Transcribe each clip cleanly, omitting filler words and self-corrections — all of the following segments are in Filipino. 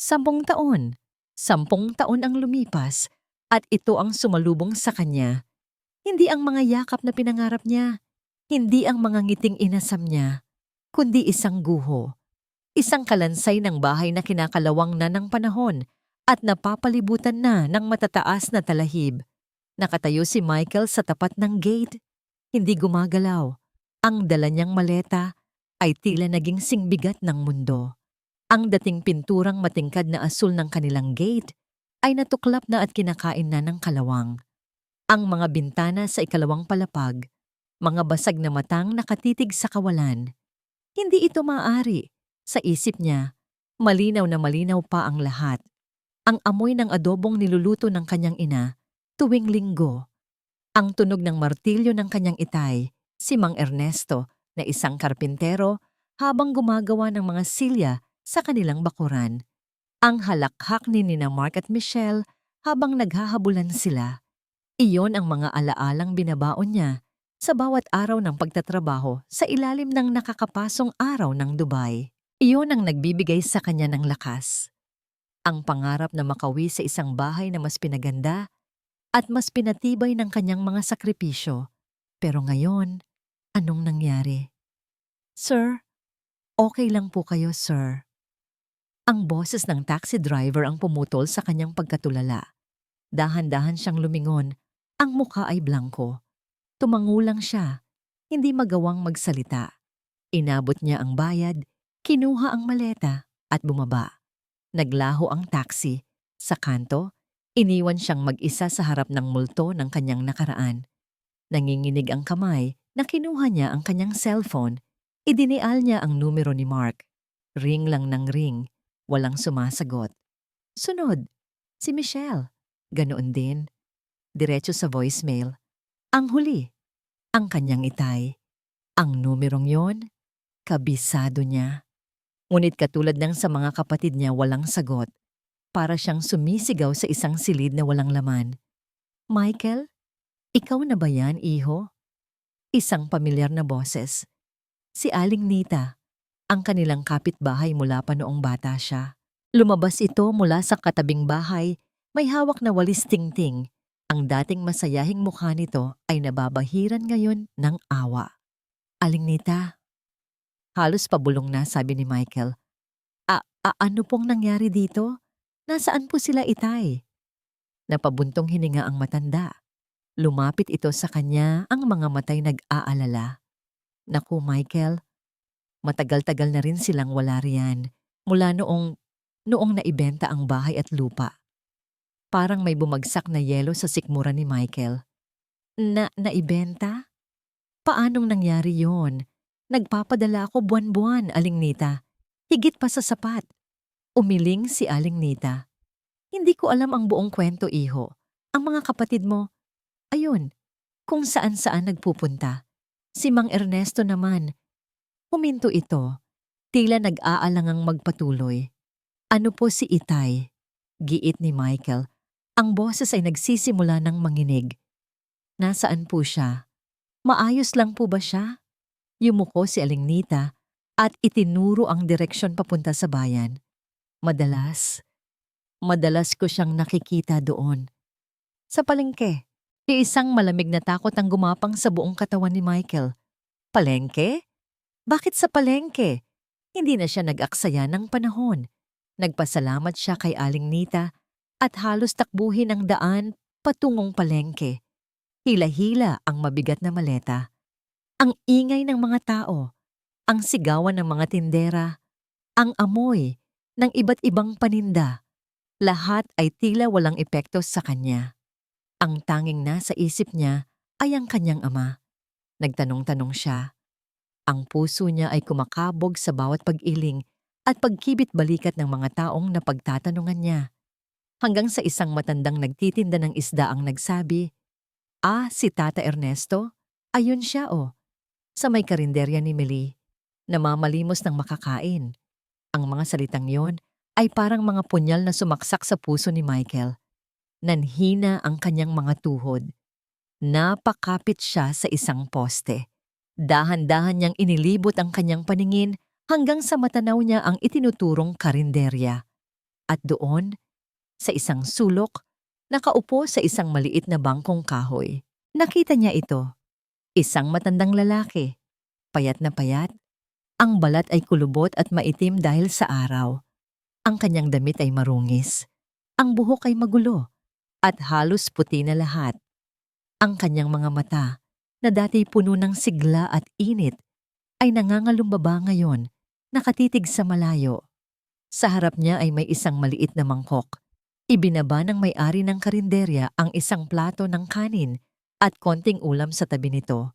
10 taon. 10 taon ang lumipas at ito ang sumalubong sa kanya. Hindi ang mga yakap na pinangarap niya, hindi ang mga ngiting inasam niya, kundi isang guho. Isang kalansay ng bahay na kinakalawang na ng panahon at napapalibutan na ng matataas na talahib. Nakatayo si Michael sa tapat ng gate, hindi gumagalaw. Ang dala niyang maleta ay tila naging singbigat ng mundo. Ang dating pinturang matingkad na asul ng kanilang gate ay natuklap na at kinakain na ng kalawang. Ang mga bintana sa ikalawang palapag, mga basag na matang nakatitig sa kawalan. Hindi ito maaari. Sa isip niya, malinaw na malinaw pa ang lahat. Ang amoy ng adobong niluluto ng kanyang ina tuwing linggo. Ang tunog ng martilyo ng kanyang itay, si Mang Ernesto na isang karpintero habang gumagawa ng mga silya sa kanilang bakuran. Ang halakhak ni Nina Mark at Michelle habang naghahabulan sila. Iyon ang mga alaalang binabaon niya sa bawat araw ng pagtatrabaho sa ilalim ng nakakapasong araw ng Dubai. Iyon ang nagbibigay sa kanya ng lakas. Ang pangarap na makawi sa isang bahay na mas pinaganda at mas pinatibay ng kanyang mga sakripisyo. Pero ngayon, anong nangyari? Sir, okay lang po kayo, sir. Ang boses ng taxi driver ang pumutol sa kanyang pagkatulala. Dahan-dahan siyang lumingon, ang mukha ay blanko. Tumangulang siya, hindi magawang magsalita. Inabot niya ang bayad, kinuha ang maleta at bumaba. Naglaho ang taxi. Sa kanto, iniwan siyang mag-isa sa harap ng multo ng kanyang nakaraan. Nanginginig ang kamay na kinuha niya ang kanyang cellphone. Idinial niya ang numero ni Mark. Ring lang ng ring, walang sumasagot. Sunod, si Michelle. Ganoon din. Diretso sa voicemail. Ang huli, ang kanyang itay. Ang numerong yon, kabisado niya. Ngunit katulad ng sa mga kapatid niya walang sagot, para siyang sumisigaw sa isang silid na walang laman. Michael, ikaw na ba yan, iho? Isang pamilyar na boses. Si Aling Nita, ang kanilang kapitbahay mula pa noong bata siya. Lumabas ito mula sa katabing bahay, may hawak na walis tingting. Ang dating masayahing mukha nito ay nababahiran ngayon ng awa. Aling Nita, halos pabulong na sabi ni Michael. Ano pong nangyari dito? Nasaan po sila, itay? Napabuntong hininga ang matanda. Lumapit ito sa kanya, ang mga matay nag-aalala. Naku, Michael, matagal-tagal na rin silang wala riyan. Mula noong naibenta ang bahay at lupa. Parang may bumagsak na yelo sa sikmura ni Michael. Naibenta? Paanong nangyari yon? Nagpapadala ako buwan-buwan, Aling Nita. Higit pa sa sapat. Umiling si Aling Nita. Hindi ko alam ang buong kwento, iho. Ang mga kapatid mo, ayun, kung saan-saan nagpupunta. Si Mang Ernesto naman. Huminto ito. Tila nag-aalangang magpatuloy. Ano po si Itay? Giit ni Michael. Ang boses ay nagsisimula ng manginig. Nasaan po siya? Maayos lang po ba siya? Yumuko si Aling Nita at itinuro ang direksyon papunta sa bayan. Madalas ko siyang nakikita doon. Sa palengke, isang malamig na takot ang gumapang sa buong katawan ni Michael. Palengke? Bakit sa palengke? Hindi na siya nag-aksaya ng panahon. Nagpasalamat siya kay Aling Nita at halos takbuhin ang daan patungong palengke. Hila-hila ang mabigat na maleta. Ang ingay ng mga tao, ang sigawan ng mga tindera, ang amoy ng iba't ibang paninda. Lahat ay tila walang epekto sa kanya. Ang tanging nasa isip niya ay ang kanyang ama. Nagtanong-tanong siya. Ang puso niya ay kumakabog sa bawat pag-iling at pagkibit-balikat ng mga taong napagtatanungan niya. Hanggang sa isang matandang nagtitinda ng isda ang nagsabi, si Tata Ernesto? Ayun siya sa may karinderya ni Meli. Namamalimos ng makakain. Ang mga salitang yon ay parang mga punyal na sumaksak sa puso ni Michael. Nanhina ang kanyang mga tuhod. Napakapit siya sa isang poste. Dahan-dahan niyang inilibot ang kanyang paningin hanggang sa matanaw niya ang itinuturong karinderya. At doon, sa isang sulok, nakaupo sa isang maliit na bangkong kahoy. Nakita niya ito, isang matandang lalaki, payat na payat, ang balat ay kulubot at maitim dahil sa araw. Ang kanyang damit ay marungis, ang buhok ay magulo, at halos puti na lahat. Ang kanyang mga mata, na dati puno ng sigla at init, ay nangangalumbaba ngayon, nakatitig sa malayo. Sa harap niya ay may isang maliit na mangkok. Ibinaba ng may-ari ng karinderya ang isang plato ng kanin at konting ulam sa tabi nito.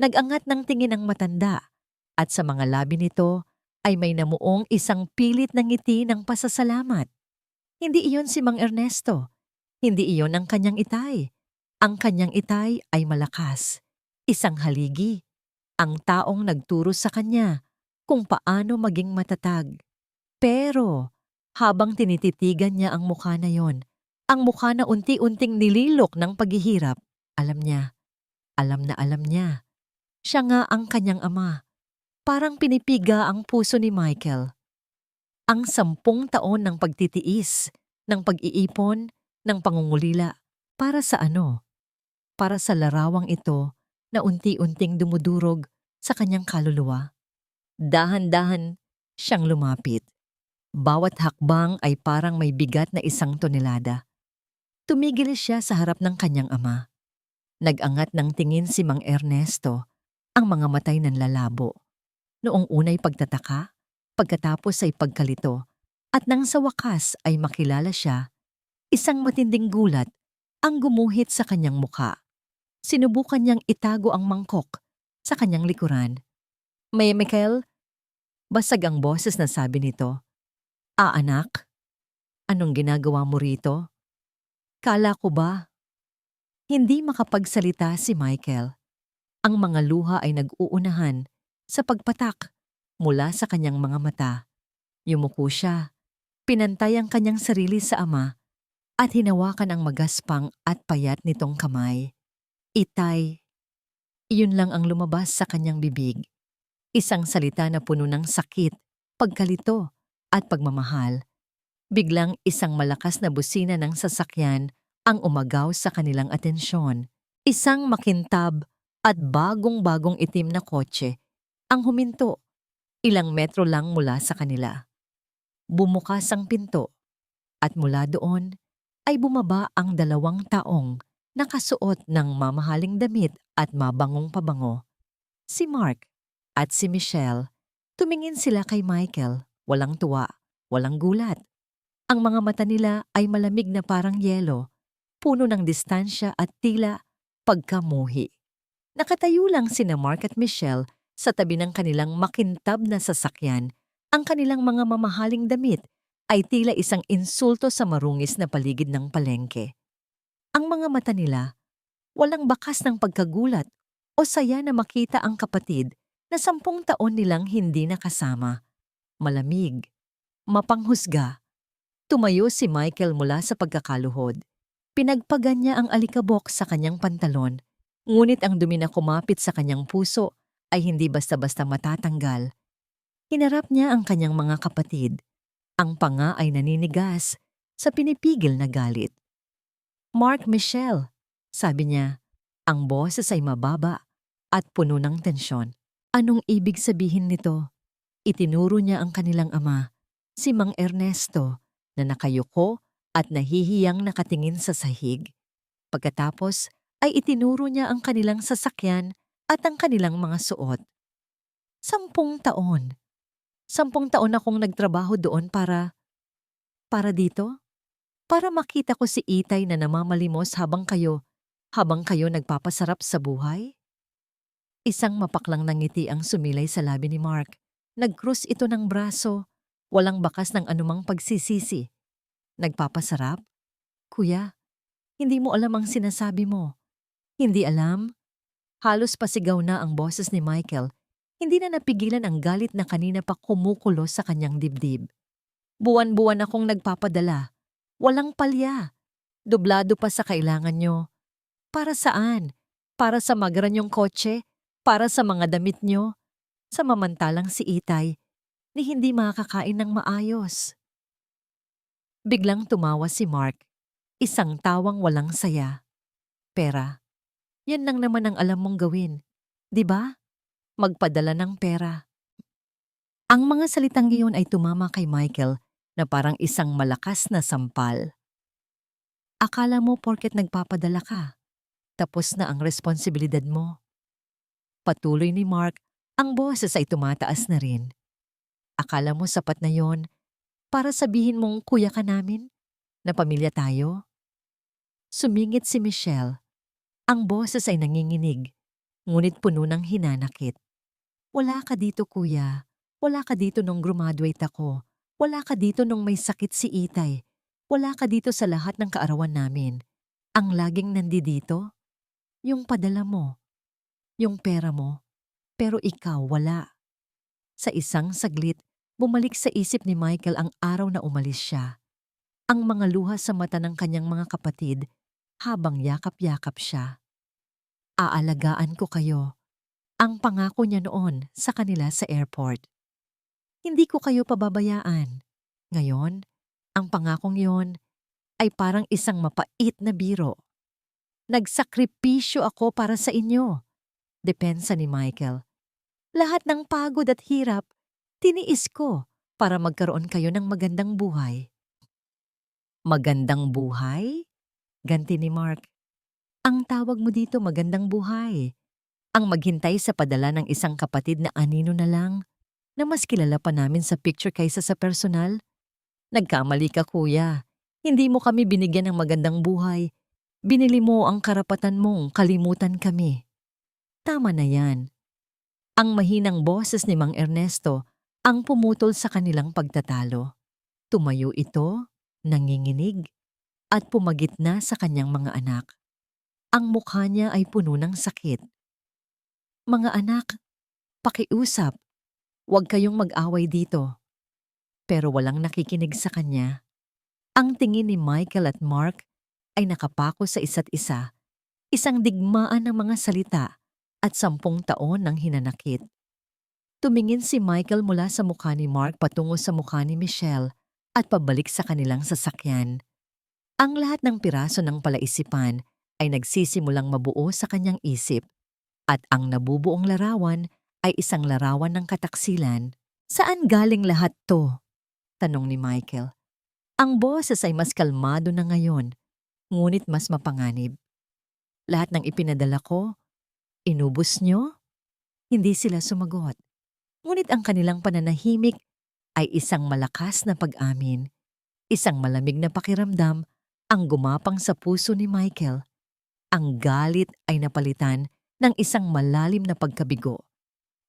Nag-angat ng tingin ang matanda at sa mga labi nito ay may namuong isang pilit na ngiti ng pasasalamat. Hindi iyon si Mang Ernesto. Hindi iyon ang kanyang itay. Ang kanyang itay ay malakas. Isang haligi. Ang taong nagturo sa kanya kung paano maging matatag. Pero habang tinititigan niya ang mukha na yon, ang mukha na unti-unting nililok ng paghihirap, alam na alam niya. Siya nga ang kanyang ama. Parang pinipiga ang puso ni Michael. Ang 10 taon ng pagtitiis, ng pag-iipon, ng pangungulila. Para sa ano? Para sa larawang ito na unti-unting dumudurog sa kanyang kaluluwa. Dahan-dahan siyang lumapit. Bawat hakbang ay parang may bigat na 1 tonelada. Tumigil siya sa harap ng kanyang ama. Nag-angat ng tingin si Mang Ernesto, ang mga matay nanlalabo. Noong unay pagtataka, pagkatapos ay pagkalito, at nang sa wakas ay makilala siya, isang matinding gulat ang gumuhit sa kanyang mukha. Sinubukan niyang itago ang mangkok sa kanyang likuran. Michael, basag ang boses na sabi nito. Anak, anong ginagawa mo rito? Kala ko ba? Hindi makapagsalita si Michael. Ang mga luha ay nag-uunahan sa pagpatak mula sa kanyang mga mata. Yumuko siya, pinantay ang kanyang sarili sa ama at hinawakan ang magaspang at payat nitong kamay. Itay. Iyon lang ang lumabas sa kanyang bibig. Isang salita na puno ng sakit, pagkalito at pagmamahal. Biglang isang malakas na busina ng sasakyan ang umagaw sa kanilang atensyon. Isang makintab at bagong-bagong itim na kotse ang huminto, ilang metro lang mula sa kanila. Bumukas ang pinto at mula doon ay bumaba ang 2 taong nakasuot ng mamahaling damit at mabangong pabango. Si Mark at si Michelle. Tumingin sila kay Michael, walang tuwa, walang gulat. Ang mga mata nila ay malamig na parang yelo, puno ng distansya at tila pagkamuhi. Nakatayo lang sina Mark at Michelle sa tabi ng kanilang makintab na sasakyan. Ang kanilang mga mamahaling damit ay tila isang insulto sa marungis na paligid ng palengke. Ang mga mata nila, walang bakas ng pagkagulat o saya na makita ang kapatid na 10 taon nilang hindi nakasama. Malamig, mapanghusga. Tumayo si Michael mula sa pagkakaluhod. Pinagpagan niya ang alikabok sa kanyang pantalon, ngunit ang dumi na kumapit sa kanyang puso ay hindi basta-basta matatanggal. Hinarap niya ang kanyang mga kapatid. Ang panga ay naninigas sa pinipigil na galit. Mark, Michelle, sabi niya, ang boses ay mababa at puno ng tensyon. Anong ibig sabihin nito? Itinuro niya ang kanilang ama, si Mang Ernesto, na nakayuko at nahihiyang nakatingin sa sahig. Pagkatapos ay itinuro niya ang kanilang sasakyan at ang kanilang mga suot. 10 taon. 10 taon akong nagtrabaho doon para dito? Para makita ko si Itay na namamalimos habang kayo nagpapasarap sa buhay? Isang mapaklang na ngiti ang sumilay sa labi ni Mark. Nag-cross ito ng braso, walang bakas ng anumang pagsisisi. Nagpapasarap? Kuya, hindi mo alam ang sinasabi mo. Hindi alam? Halos pasigaw na ang boses ni Michael. Hindi na napigilan ang galit na kanina pa kumukulo sa kanyang dibdib. Buwan-buwan akong nagpapadala. Walang palya. Doblado pa sa kailangan nyo. Para saan? Para sa magaran yung kotse? Para sa mga damit nyo? Samantalang si Itay ni hindi makakain ng maayos. Biglang tumawa si Mark, isang tawang walang saya. Pera, yan lang naman ang alam mong gawin. 'Di ba? Magpadala ng pera. Ang mga salitang iyon ay tumama kay Michael na parang isang malakas na sampal. Akala mo porket nagpapadala ka, tapos na ang responsibilidad mo. Patuloy ni Mark, ang boses ay tumataas na rin. Akala mo sapat na yon para sabihin mong kuya ka namin? Na pamilya tayo? Sumingit si Michelle. Ang boses ay nanginginig, ngunit puno ng hinanakit. Wala ka dito kuya. Wala ka dito nung graduate ako. Wala ka dito nung may sakit si Itay. Wala ka dito sa lahat ng kaarawan namin. Ang laging nandito, yung padala mo, yung pera mo, pero ikaw wala. Sa isang saglit, bumalik sa isip ni Michael ang araw na umalis siya. Ang mga luha sa mata ng kanyang mga kapatid habang yakap-yakap siya. Aalagaan ko kayo. Ang pangako niya noon sa kanila sa airport. Hindi ko kayo pababayaan. Ngayon, ang pangakong yon ay parang isang mapait na biro. Nagsakripisyo ako para sa inyo. Depensa ni Michael. Lahat ng pagod at hirap, tiniis ko para magkaroon kayo ng magandang buhay. Magandang buhay? Ganti ni Mark. Ang tawag mo dito magandang buhay. Ang maghintay sa padala ng isang kapatid na anino na lang, na mas kilala pa namin sa picture kaysa sa personal. Nagkamali ka kuya. Hindi mo kami binigyan ng magandang buhay. Binili mo ang karapatan mong kalimutan kami. Tama na yan. Ang mahinang boses ni Mang Ernesto ang pumutol sa kanilang pagtatalo. Tumayo ito, nanginginig, at pumagitna sa kanyang mga anak. Ang mukha niya ay puno ng sakit. Mga anak, pakiusap. Huwag kayong mag-away dito. Pero walang nakikinig sa kanya. Ang tingin ni Michael at Mark ay nakapako sa isa't isa. Isang digmaan ng mga salita at 10 taon ng hinanakit. Tumingin si Michael mula sa mukha ni Mark patungo sa mukha ni Michelle at pabalik sa kanilang sasakyan. Ang lahat ng piraso ng palaisipan ay nagsisimulang mabuo sa kanyang isip at ang nabubuong larawan ay isang larawan ng kataksilan. Saan galing lahat to? Tanong ni Michael. Ang boses ay mas kalmado na ngayon, ngunit mas mapanganib. Lahat ng ipinadala ko, inubos nyo? Hindi sila sumagot. Ngunit ang kanilang pananahimik ay isang malakas na pag-amin. Isang malamig na pakiramdam ang gumapang sa puso ni Michael. Ang galit ay napalitan ng isang malalim na pagkabigo.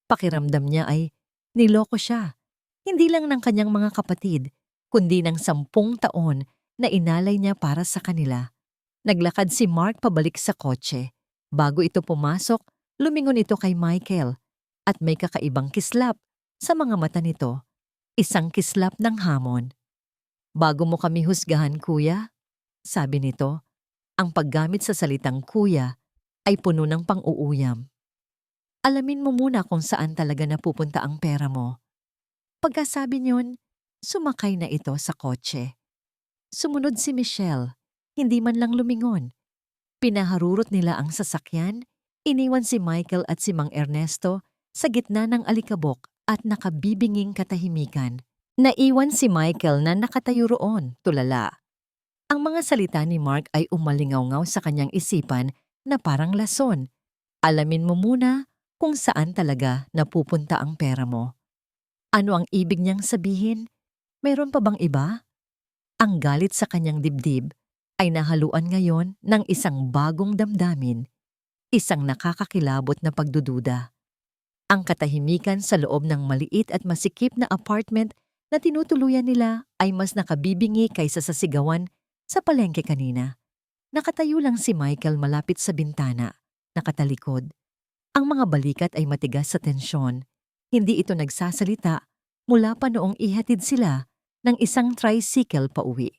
Pakiramdam niya ay niloko siya, hindi lang ng kanyang mga kapatid, kundi ng 10 taon na inalay niya para sa kanila. Naglakad si Mark pabalik sa kotse. Bago ito pumasok, lumingon ito kay Michael at may kakaibang kislap sa mga mata nito. Isang kislap ng hamon. Bago mo kami husgahan, kuya, sabi nito. Ang paggamit sa salitang kuya ay puno ng pang-uuyam. Alamin mo muna kung saan talaga napupunta ang pera mo. Pagkasabi niyon, sumakay na ito sa kotse. Sumunod si Michelle, hindi man lang lumingon. Pinaharurot nila ang sasakyan, iniwan si Michael at si Mang Ernesto sa gitna ng alikabok at nakabibinging katahimikan. Naiwan si Michael na nakatayo roon, tulala. Ang mga salita ni Mark ay umalingaw-ngaw sa kanyang isipan na parang lason. Alamin mo muna kung saan talaga napupunta ang pera mo. Ano ang ibig niyang sabihin? Mayroon pa bang iba? Ang galit sa kanyang dibdib ay nahaluan ngayon ng isang bagong damdamin, isang nakakakilabot na pagdududa. Ang katahimikan sa loob ng maliit at masikip na apartment na tinutuluyan nila ay mas nakabibingi kaysa sa sigawan sa palengke kanina. Nakatayo lang si Michael malapit sa bintana, nakatalikod. Ang mga balikat ay matigas sa tensyon. Hindi ito nagsasalita mula pa noong ihatid sila ng isang tricycle pauwi.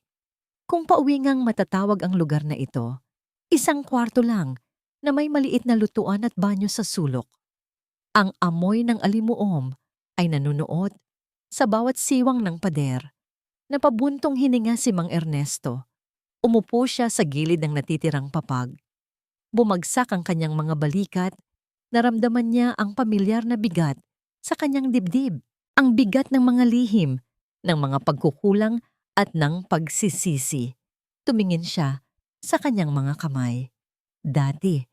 Kung pauwi ngang matatawag ang lugar na ito, isang kwarto lang na may maliit na lutuan at banyo sa sulok. Ang amoy ng alimuom ay nanunuot sa bawat siwang ng pader. Napabuntong hininga si Mang Ernesto. Umupo siya sa gilid ng natitirang papag. Bumagsak ang kanyang mga balikat. Naramdaman niya ang pamilyar na bigat sa kanyang dibdib. Ang bigat ng mga lihim, ng mga pagkukulang at ng pagsisisi. Tumingin siya sa kanyang mga kamay. Dati,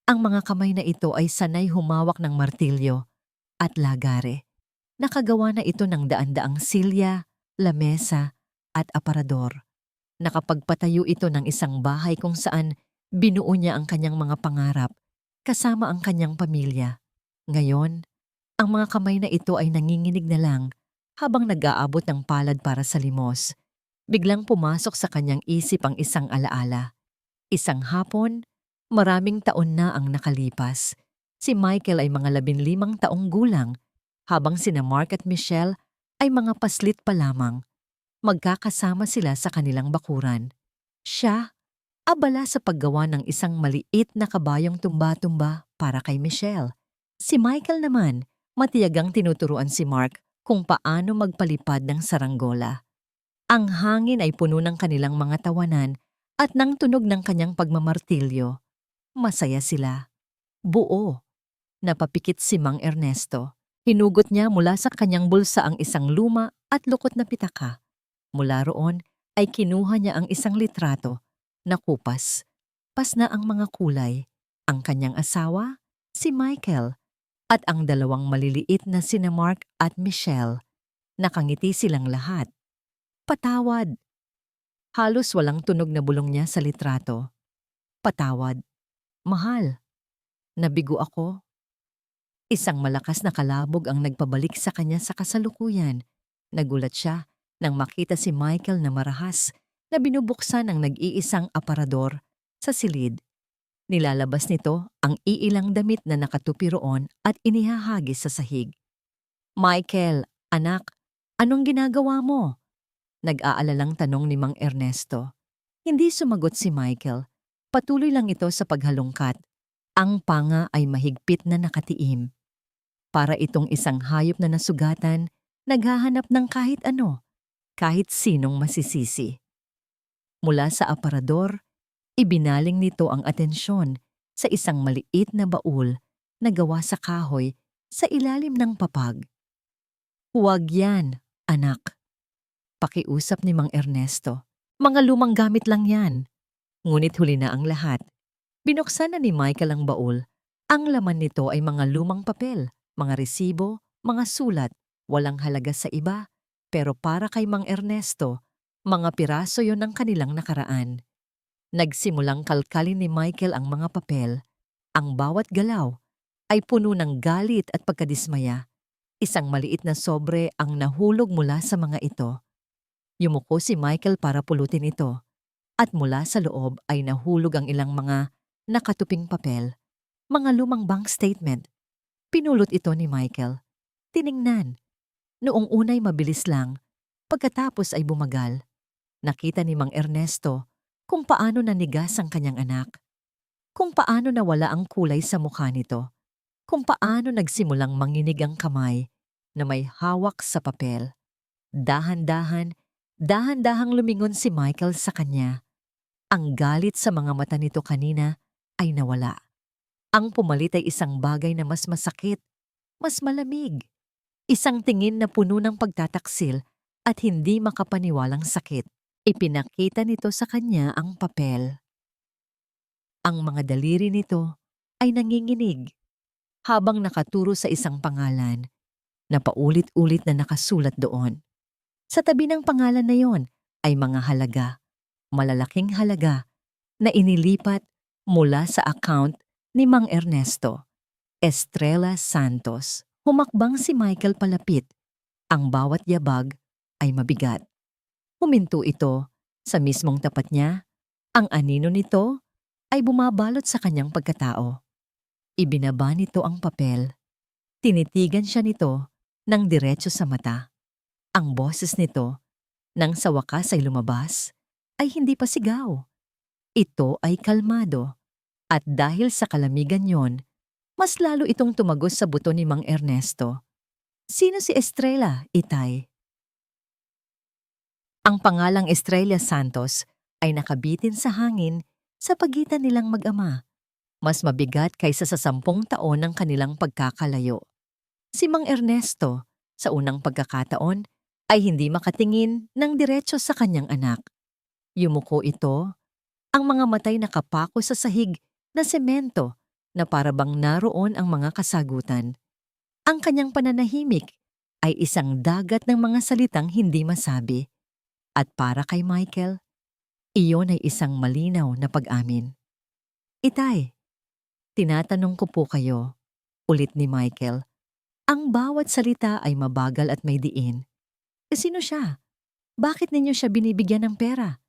ang mga kamay na ito ay sanay humawak ng martilyo at lagare. Nakagawa na ito ng daan-daang silya, lamesa at aparador. Nakapagpatayo ito ng isang bahay kung saan binuo niya ang kanyang mga pangarap kasama ang kanyang pamilya. Ngayon, ang mga kamay na ito ay nanginginig na lang habang nag-aabot ng palad para sa limos. Biglang pumasok sa kanyang isip ang isang alaala. Isang hapon, maraming taon na ang nakalipas. Si Michael ay mga 15 taong gulang, habang sina Mark at Michelle ay mga paslit pa lamang. Magkakasama sila sa kanilang bakuran. Siya, abala sa paggawa ng isang maliit na kabayong tumba-tumba para kay Michelle. Si Michael naman, matiyagang tinuturuan si Mark kung paano magpalipad ng saranggola. Ang hangin ay puno ng kanilang mga tawanan at ng tunog ng kanyang pagmamartilyo. Masaya sila. Buo. Napapikit si Mang Ernesto. Hinugot niya mula sa kanyang bulsa ang isang luma at lukot na pitaka. Mula roon ay kinuha niya ang isang litrato na kupas. Pas na ang mga kulay, ang kanyang asawa, si Michael, at ang dalawang maliliit na sina Mark at Michelle. Nakangiti silang lahat. Patawad. Halos walang tunog na bulong niya sa litrato. Patawad. Mahal. Nabigo ako. Isang malakas na kalabog ang nagpabalik sa kanya sa kasalukuyan. Nagulat siya nang makita si Michael na marahas na binubuksan ang nag-iisang aparador sa silid. Nilalabas nito ang iilang damit na nakatupi roon at inihahagis sa sahig. Michael, anak, anong ginagawa mo? Nag-aalalang tanong ni Mang Ernesto. Hindi sumagot si Michael. Patuloy lang ito sa paghalongkat. Ang panga ay mahigpit na nakatiim. Para itong isang hayop na nasugatan, naghahanap ng kahit ano, kahit sinong masisisi. Mula sa aparador, ibinaling nito ang atensyon sa isang maliit na baul na gawa sa kahoy sa ilalim ng papag. Huwag yan, anak. Pakiusap ni Mang Ernesto. Mga lumang gamit lang yan. Ngunit huli na ang lahat. Binuksan na ni Michael ang baul. Ang laman nito ay mga lumang papel, mga resibo, mga sulat, walang halaga sa iba. Pero para kay Mang Ernesto, mga piraso yon ng kanilang nakaraan. Nagsimulang kalkalin ni Michael ang mga papel. Ang bawat galaw ay puno ng galit at pagkadismaya. Isang maliit na sobre ang nahulog mula sa mga ito. Yumuko si Michael para pulutin ito. At mula sa loob ay nahulog ang ilang mga nakatuping papel. Mga lumang bank statement. Pinulot ito ni Michael. Tiningnan. Noong unay mabilis lang, pagkatapos ay bumagal. Nakita ni Mang Ernesto kung paano nanigas ang kanyang anak. Kung paano nawala ang kulay sa mukha nito. Kung paano nagsimulang manginig ang kamay na may hawak sa papel. Dahan-dahang lumingon si Michael sa kanya. Ang galit sa mga mata nito kanina ay nawala. Ang pumalit ay isang bagay na mas masakit, mas malamig. Isang tingin na puno ng pagtataksil at hindi makapaniwalang sakit. Ipinakita nito sa kanya ang papel. Ang mga daliri nito ay nanginginig habang nakaturo sa isang pangalan na paulit-ulit na nakasulat doon. Sa tabi ng pangalan na yon ay mga halaga, malalaking halaga na inilipat mula sa account ni Mang Ernesto. Estrella Santos. Humakbang si Michael palapit. Ang bawat yabag ay mabigat. Huminto ito sa mismong tapat niya. Ang anino nito ay bumabalot sa kanyang pagkatao. Ibinaba nito ang papel. Tinitigan siya nito ng diretso sa mata. Ang boses nito, nang sa wakas ay lumabas, ay hindi pa sigaw. Ito ay kalmado. At dahil sa kalamigan yon, mas lalo itong tumagos sa buto ni Mang Ernesto. Sino si Estrella, Itay? Ang pangalang Estrella Santos ay nakabitin sa hangin sa pagitan nilang mag-ama. Mas mabigat kaysa sa 10 taon ng kanilang pagkakalayo. Si Mang Ernesto, sa unang pagkakataon, ay hindi makatingin ng diretso sa kanyang anak. Yumuko ito, ang mga matay nakapako sa sahig na semento na parabang naroon ang mga kasagutan. Ang kanyang pananahimik ay isang dagat ng mga salitang hindi masabi. At para kay Michael, iyon ay isang malinaw na pag-amin. Itay, tinatanong ko po kayo, ulit ni Michael. Ang bawat salita ay mabagal at may diin. Sino siya? Bakit ninyo siya binibigyan ng pera?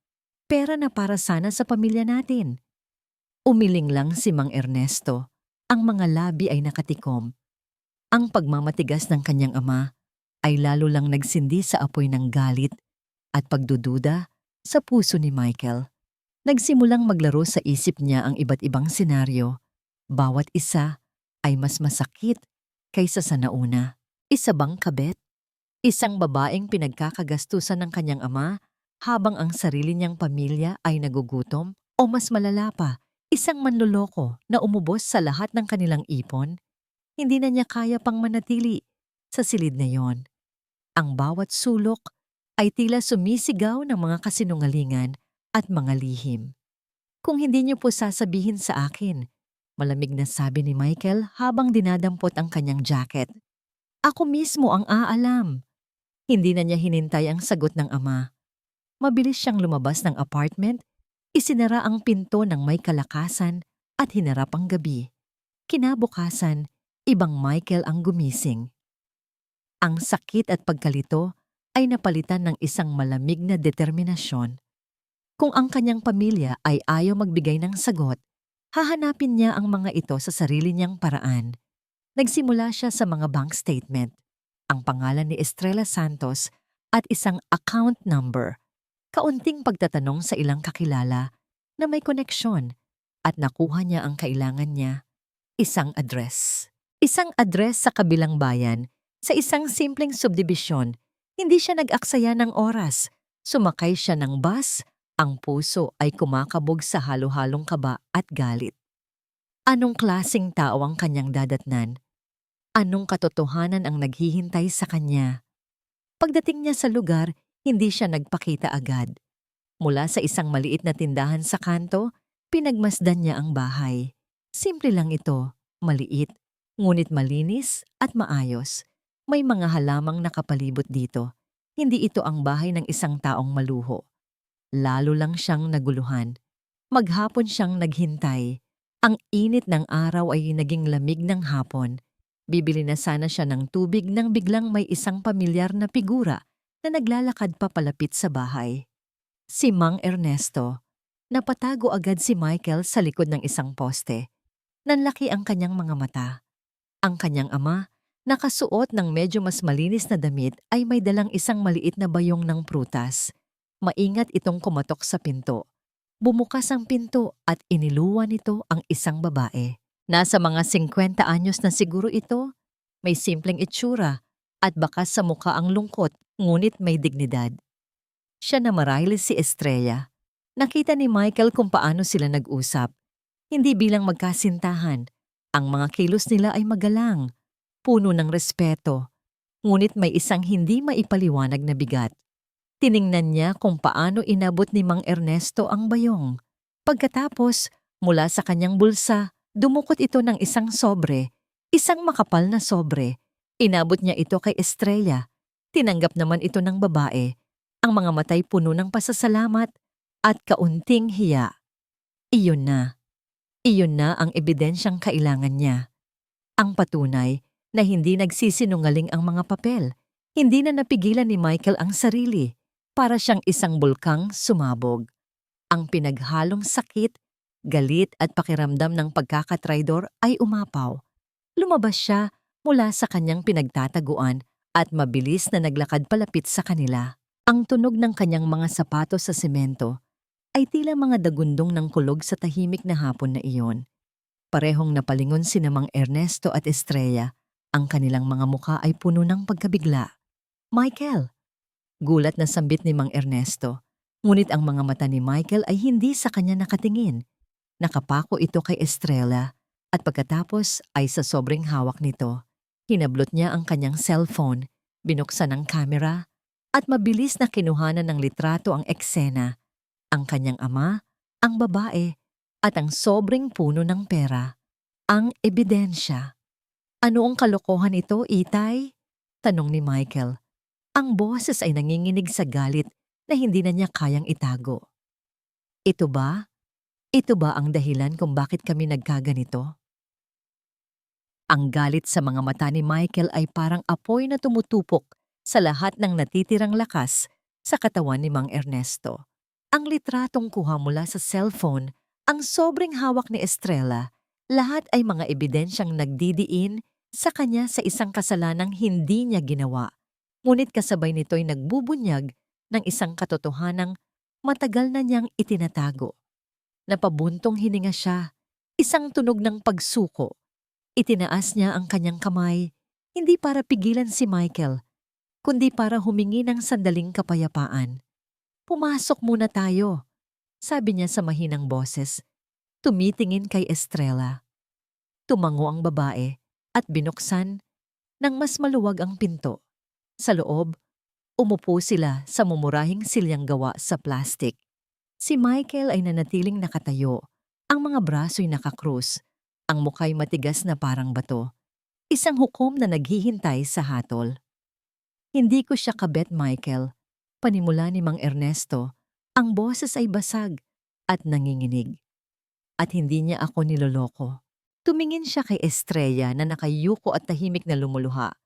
Pera na para sana sa pamilya natin. Umiling lang si Mang Ernesto. Ang mga labi ay nakatikom. Ang pagmamatigas ng kanyang ama ay lalo lang nagsindi sa apoy ng galit at pagdududa sa puso ni Michael. Nagsimulang maglaro sa isip niya ang iba't ibang senaryo. Bawat isa ay mas masakit kaysa sa nauna. Isa bang kabet? Isang babaeng pinagkakagastusan ng kanyang ama habang ang sarili niyang pamilya ay nagugutom? O mas malala pa, isang manloloko na umubos sa lahat ng kanilang ipon? Hindi na niya kaya pang manatili sa silid na yon. Ang bawat sulok ay tila sumisigaw ng mga kasinungalingan at mga lihim. Kung hindi niyo po sasabihin sa akin, malamig na sabi ni Michael habang dinadampot ang kanyang jacket. Ako mismo ang aalam. Hindi na niya hinintay ang sagot ng ama. Mabilis siyang lumabas ng apartment, isinara ang pinto ng may kalakasan at hinarap ang gabi. Kinabukasan, ibang Michael ang gumising. Ang sakit at pagkalito ay napalitan ng isang malamig na determinasyon. Kung ang kanyang pamilya ay ayaw magbigay ng sagot, hahanapin niya ang mga ito sa sarili niyang paraan. Nagsimula siya sa mga bank statement, ang pangalan ni Estrella Santos at isang account number. Kaunting pagtatanong sa ilang kakilala na may koneksyon at nakuha niya ang kailangan niya, isang address. Isang address sa kabilang bayan, sa isang simpleng subdibisyon. Hindi siya nag-aksaya ng oras. Sumakay siya ng bus, ang puso ay kumakabog sa halo-halong kaba at galit. Anong klaseng tao ang kanyang dadatnan? Anong katotohanan ang naghihintay sa kanya? Pagdating niya sa lugar, hindi siya nagpakita agad. Mula sa isang maliit na tindahan sa kanto, pinagmasdan niya ang bahay. Simple lang ito, maliit, ngunit malinis at maayos. May mga halamang nakapalibot dito. Hindi ito ang bahay ng isang taong maluho. Lalo lang siyang naguluhan. Maghapon siyang naghintay. Ang init ng araw ay naging lamig ng hapon. Bibili na sana siya ng tubig nang biglang may isang pamilyar na figura na naglalakad pa palapit sa bahay. Si Mang Ernesto. Napatago agad si Michael sa likod ng isang poste. Nanlaki ang kanyang mga mata. Ang kanyang ama, nakasuot ng medyo mas malinis na damit, ay may dalang isang maliit na bayong ng prutas. Maingat itong kumatok sa pinto. Bumukas ang pinto at iniluwa nito ang isang babae. Nasa mga 50 anyos na siguro ito. May simpleng itsura at bakas sa mukha ang lungkot, ngunit may dignidad. Siya na marahil si Estrella. Nakita ni Michael kung paano sila nag-usap. Hindi bilang magkasintahan. Ang mga kilos nila ay magalang, puno ng respeto, ngunit may isang hindi maipaliwanag na bigat. Tiningnan niya kung paano inabot ni Mang Ernesto ang bayong. Pagkatapos, mula sa kanyang bulsa, dumukot ito ng isang sobre, isang makapal na sobre. Inabot niya ito kay Estrella. Tinanggap naman ito ng babae. Ang mga matay puno ng pasasalamat at kaunting hiya. Iyon na. Iyon na ang ebidensyang kailangan niya. Ang patunay na hindi nagsisinungaling ang mga papel. Hindi na napigilan ni Michael ang sarili. Para siyang isang bulkang sumabog. Ang pinaghalong sakit, galit at pakiramdam ng pagkakatraidor ay umapaw. Lumabas siya mula sa kanyang pinagtataguan at mabilis na naglakad palapit sa kanila. Ang tunog ng kanyang mga sapatos sa semento ay tila mga dagundong ng kulog sa tahimik na hapon na iyon. Parehong napalingon sina Mang Ernesto at Estrella. Ang kanilang mga mukha ay puno ng pagkabigla. Michael, Gulat na sambit ni Mang Ernesto. Ngunit ang mga mata ni Michael ay hindi sa kanya nakatingin. Nakapako ito kay Estrella at pagkatapos ay sa sobrang hawak nito, hinablot niya ang kanyang cellphone, binuksan ang kamera at mabilis na kinuhanan ng litrato ang eksena, ang kanyang ama, ang babae at ang sobrang puno ng pera, ang ebidensya. Ano ang kalokohan ito, Itay? Tanong ni Michael. Ang boses ay nanginginig sa galit na hindi na niya kayang itago. Ito ba? Ito ba ang dahilan kung bakit kami nagkaganito? Ang galit sa mga mata ni Michael ay parang apoy na tumutupok sa lahat ng natitirang lakas sa katawan ni Mang Ernesto. Ang litratong kuha mula sa cellphone, ang sobrang hawak ni Estrella, lahat ay mga ebidensyang nagdidiin sa kanya sa isang kasalanang hindi niya ginawa. Ngunit kasabay nito'y nagbubunyag ng isang katotohanang matagal na niyang itinatago. Napabuntong hininga siya, isang tunog ng pagsuko. Itinaas niya ang kanyang kamay, hindi para pigilan si Michael, kundi para humingi ng sandaling kapayapaan. Pumasok muna tayo, sabi niya sa mahinang boses, tumitingin kay Estrella. Tumango ang babae at binuksan ng mas maluwag ang pinto. Sa loob, umupo sila sa mumurahing silyang gawa sa plastik. Si Michael ay nanatiling nakatayo, ang mga braso'y nakakrus, ang mukha'y matigas na parang bato. Isang hukom na naghihintay sa hatol. Hindi ko siya kabet, Michael. Panimula ni Mang Ernesto, ang boses ay basag at nanginginig. At hindi niya ako niloloko. Tumingin siya kay Estrella na nakayuko at tahimik na lumuluha.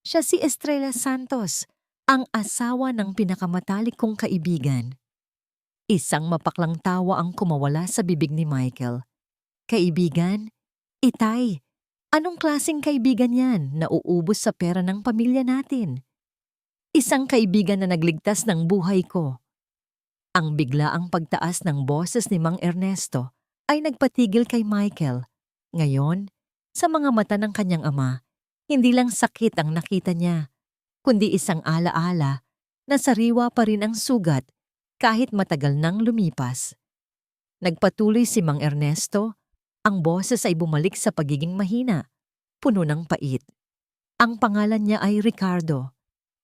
Siya si Estrella Santos, ang asawa ng pinakamatalik kong kaibigan. Isang mapaklang tawa ang kumawala sa bibig ni Michael. Kaibigan? Itay, anong klaseng kaibigan yan na uubos sa pera ng pamilya natin? Isang kaibigan na nagligtas ng buhay ko. Ang biglaang pagtaas ng boses ni Mang Ernesto ay nagpatigil kay Michael. Ngayon, sa mga mata ng kanyang ama, hindi lang sakit ang nakita niya, kundi isang alaala na sariwa pa rin ang sugat kahit matagal nang lumipas. Nagpatuloy si Mang Ernesto, ang boses ay bumalik sa pagiging mahina, puno ng pait. Ang pangalan niya ay Ricardo.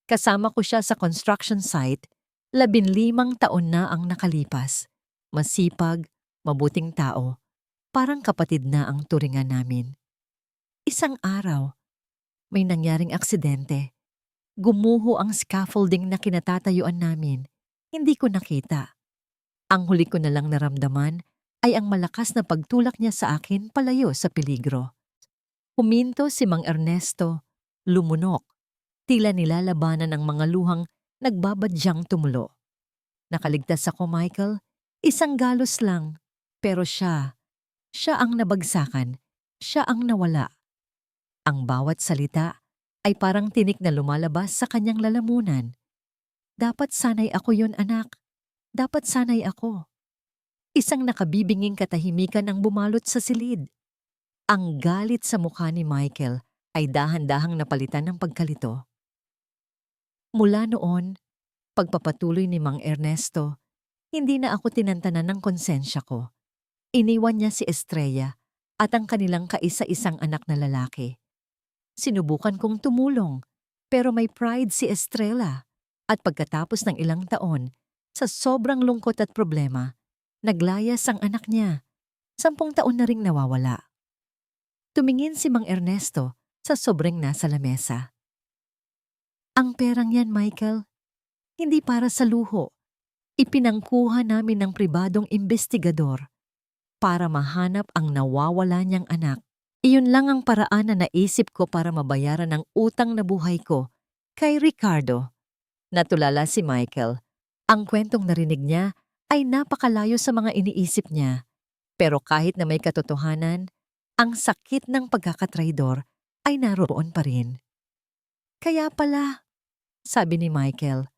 Kasama ko siya sa construction site, 15 taon na ang nakalipas. Masipag, mabuting tao, parang kapatid na ang turingan namin. Isang araw, may nangyaring aksidente. Gumuho ang scaffolding na kinatatayuan namin. Hindi ko nakita. Ang huli ko na lang naramdaman ay ang malakas na pagtulak niya sa akin palayo sa peligro. Huminto si Mang Ernesto, lumunok, tila nilalabanan ng mga luhang nagbabadyang tumulo. Nakaligtas ako, Michael, isang galos lang, pero siya ang nabagsakan, siya ang nawala. Ang bawat salita ay parang tinik na lumalabas sa kanyang lalamunan. Dapat sanay ako yon, anak. Dapat sanay ako. Isang nakabibinging katahimikan ang bumalot sa silid. Ang galit sa mukha ni Michael ay dahan-dahang napalitan ng pagkalito. Mula noon, pagpapatuloy ni Mang Ernesto, hindi na ako tinantanan ng konsensya ko. Iniwan niya si Estrella at ang kanilang kaisa-isang anak na lalaki. Sinubukan kong tumulong, pero may pride si Estrella. At pagkatapos ng ilang taon, sa sobrang lungkot at problema, naglayas ang anak niya. 10 taon na ring nawawala. Tumingin si Mang Ernesto sa sobrang nasa lamesa. Ang perang yan, Michael, hindi para sa luho. Ipinangkuha namin ng pribadong investigador para mahanap ang nawawala niyang anak. Iyon lang ang paraan na naisip ko para mabayaran ang utang na buhay ko kay Ricardo. Natulala si Michael. Ang kwentong narinig niya ay napakalayo sa mga iniisip niya. Pero kahit na may katotohanan, ang sakit ng pagkakatraidor ay naroon pa rin. Kaya pala, sabi ni Michael,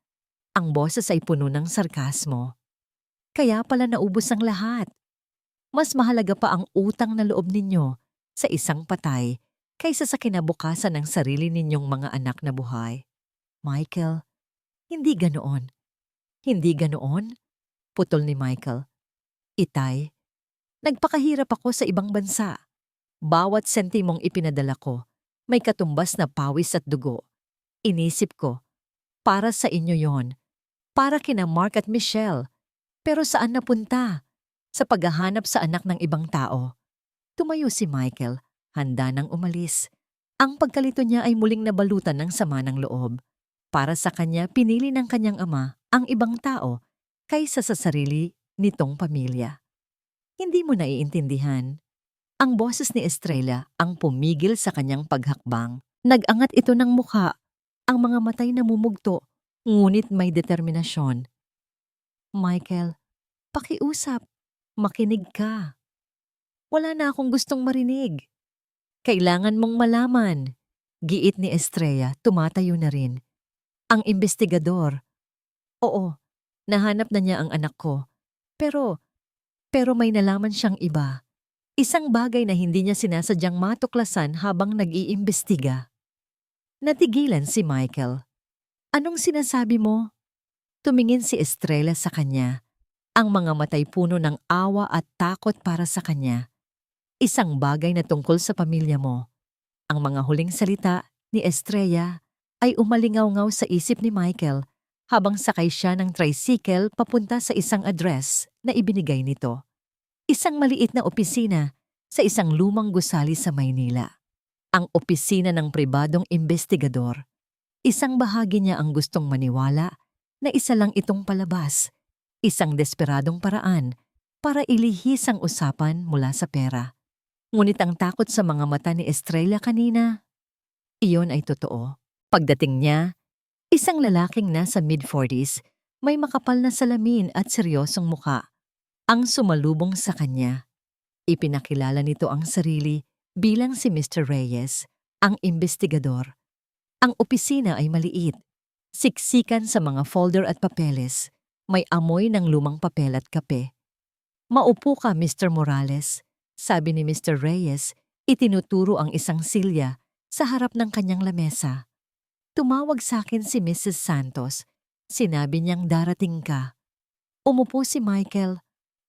ang boses ay puno ng sarkasmo. Kaya pala naubos ang lahat. Mas mahalaga pa ang utang na loob ninyo sa isang patay kaysa sa kinabukasan ng sarili ninyong mga anak na buhay. Michael, Hindi ganoon. Hindi ganoon? Putol ni Michael. Itay, nagpakahirap ako sa ibang bansa. Bawat sentimong ipinadala ko, may katumbas na pawis at dugo. Inisip ko, para sa inyo yon, para kina Mark at Michelle. Pero saan napunta? Sa paghahanap sa anak ng ibang tao. Tumayo si Michael, handa nang umalis. Ang pagkalito niya ay muling nabalutan ng sama ng loob. Para sa kanya, pinili ng kanyang ama ang ibang tao kaysa sa sarili nitong pamilya. Hindi mo naiintindihan. Ang boses ni Estrella ang pumigil sa kanyang paghakbang. Nag-angat ito ng mukha, ang mga matay namumugto, ngunit may determinasyon. Michael, pakiusap, makinig ka. Wala na akong gustong marinig. Kailangan mong malaman. Giit ni Estrella, tumatayo na rin. Ang investigador. Oo, nahanap na niya ang anak ko. Pero may nalaman siyang iba. Isang bagay na hindi niya sinasadyang matuklasan habang nag-iimbestiga. Natigilan si Michael. Anong sinasabi mo? Tumingin si Estrella sa kanya. Ang mga matay puno ng awa at takot para sa kanya. Isang bagay na tungkol sa pamilya mo. Ang mga huling salita ni Estrella ay umalingaw-ngaw sa isip ni Michael habang sakay siya ng tricycle papunta sa isang address na ibinigay nito. Isang maliit na opisina sa isang lumang gusali sa Maynila. Ang opisina ng pribadong investigador. Isang bahagi niya ang gustong maniwala na isa lang itong palabas, isang desperadong paraan para ilihis ang usapan mula sa pera. Ngunit ang takot sa mga mata ni Estrella kanina, iyon ay totoo. Pagdating niya, isang lalaking nasa mid-40s, may makapal na salamin at seryosong muka, ang sumalubong sa kanya. Ipinakilala nito ang sarili bilang si Mr. Reyes, ang investigador. Ang opisina ay maliit, siksikan sa mga folder at papeles, may amoy ng lumang papel at kape. Maupo ka, Mr. Morales. Sabi ni Mr. Reyes, itinuturo ang isang silya sa harap ng kanyang lamesa. Tumawag sa akin si Mrs. Santos. Sinabi niyang darating ka. Umupo si Michael.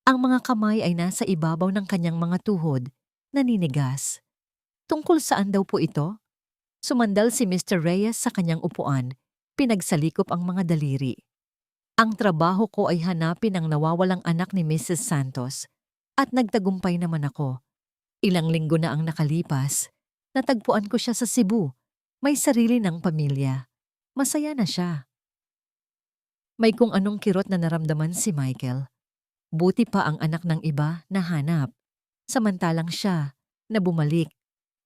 Ang mga kamay ay nasa ibabaw ng kanyang mga tuhod, naninigas. Tungkol saan daw po ito? Sumandal si Mr. Reyes sa kanyang upuan, pinagsalikop ang mga daliri. Ang trabaho ko ay hanapin ang nawawalang anak ni Mrs. Santos. At nagtagumpay naman ako. Ilang linggo na ang nakalipas. Natagpuan ko siya sa Cebu. May sarili ng pamilya. Masaya na siya. May kung anong kirot na naramdaman si Michael. Buti pa ang anak ng iba nahanap. Samantalang siya, na bumalik,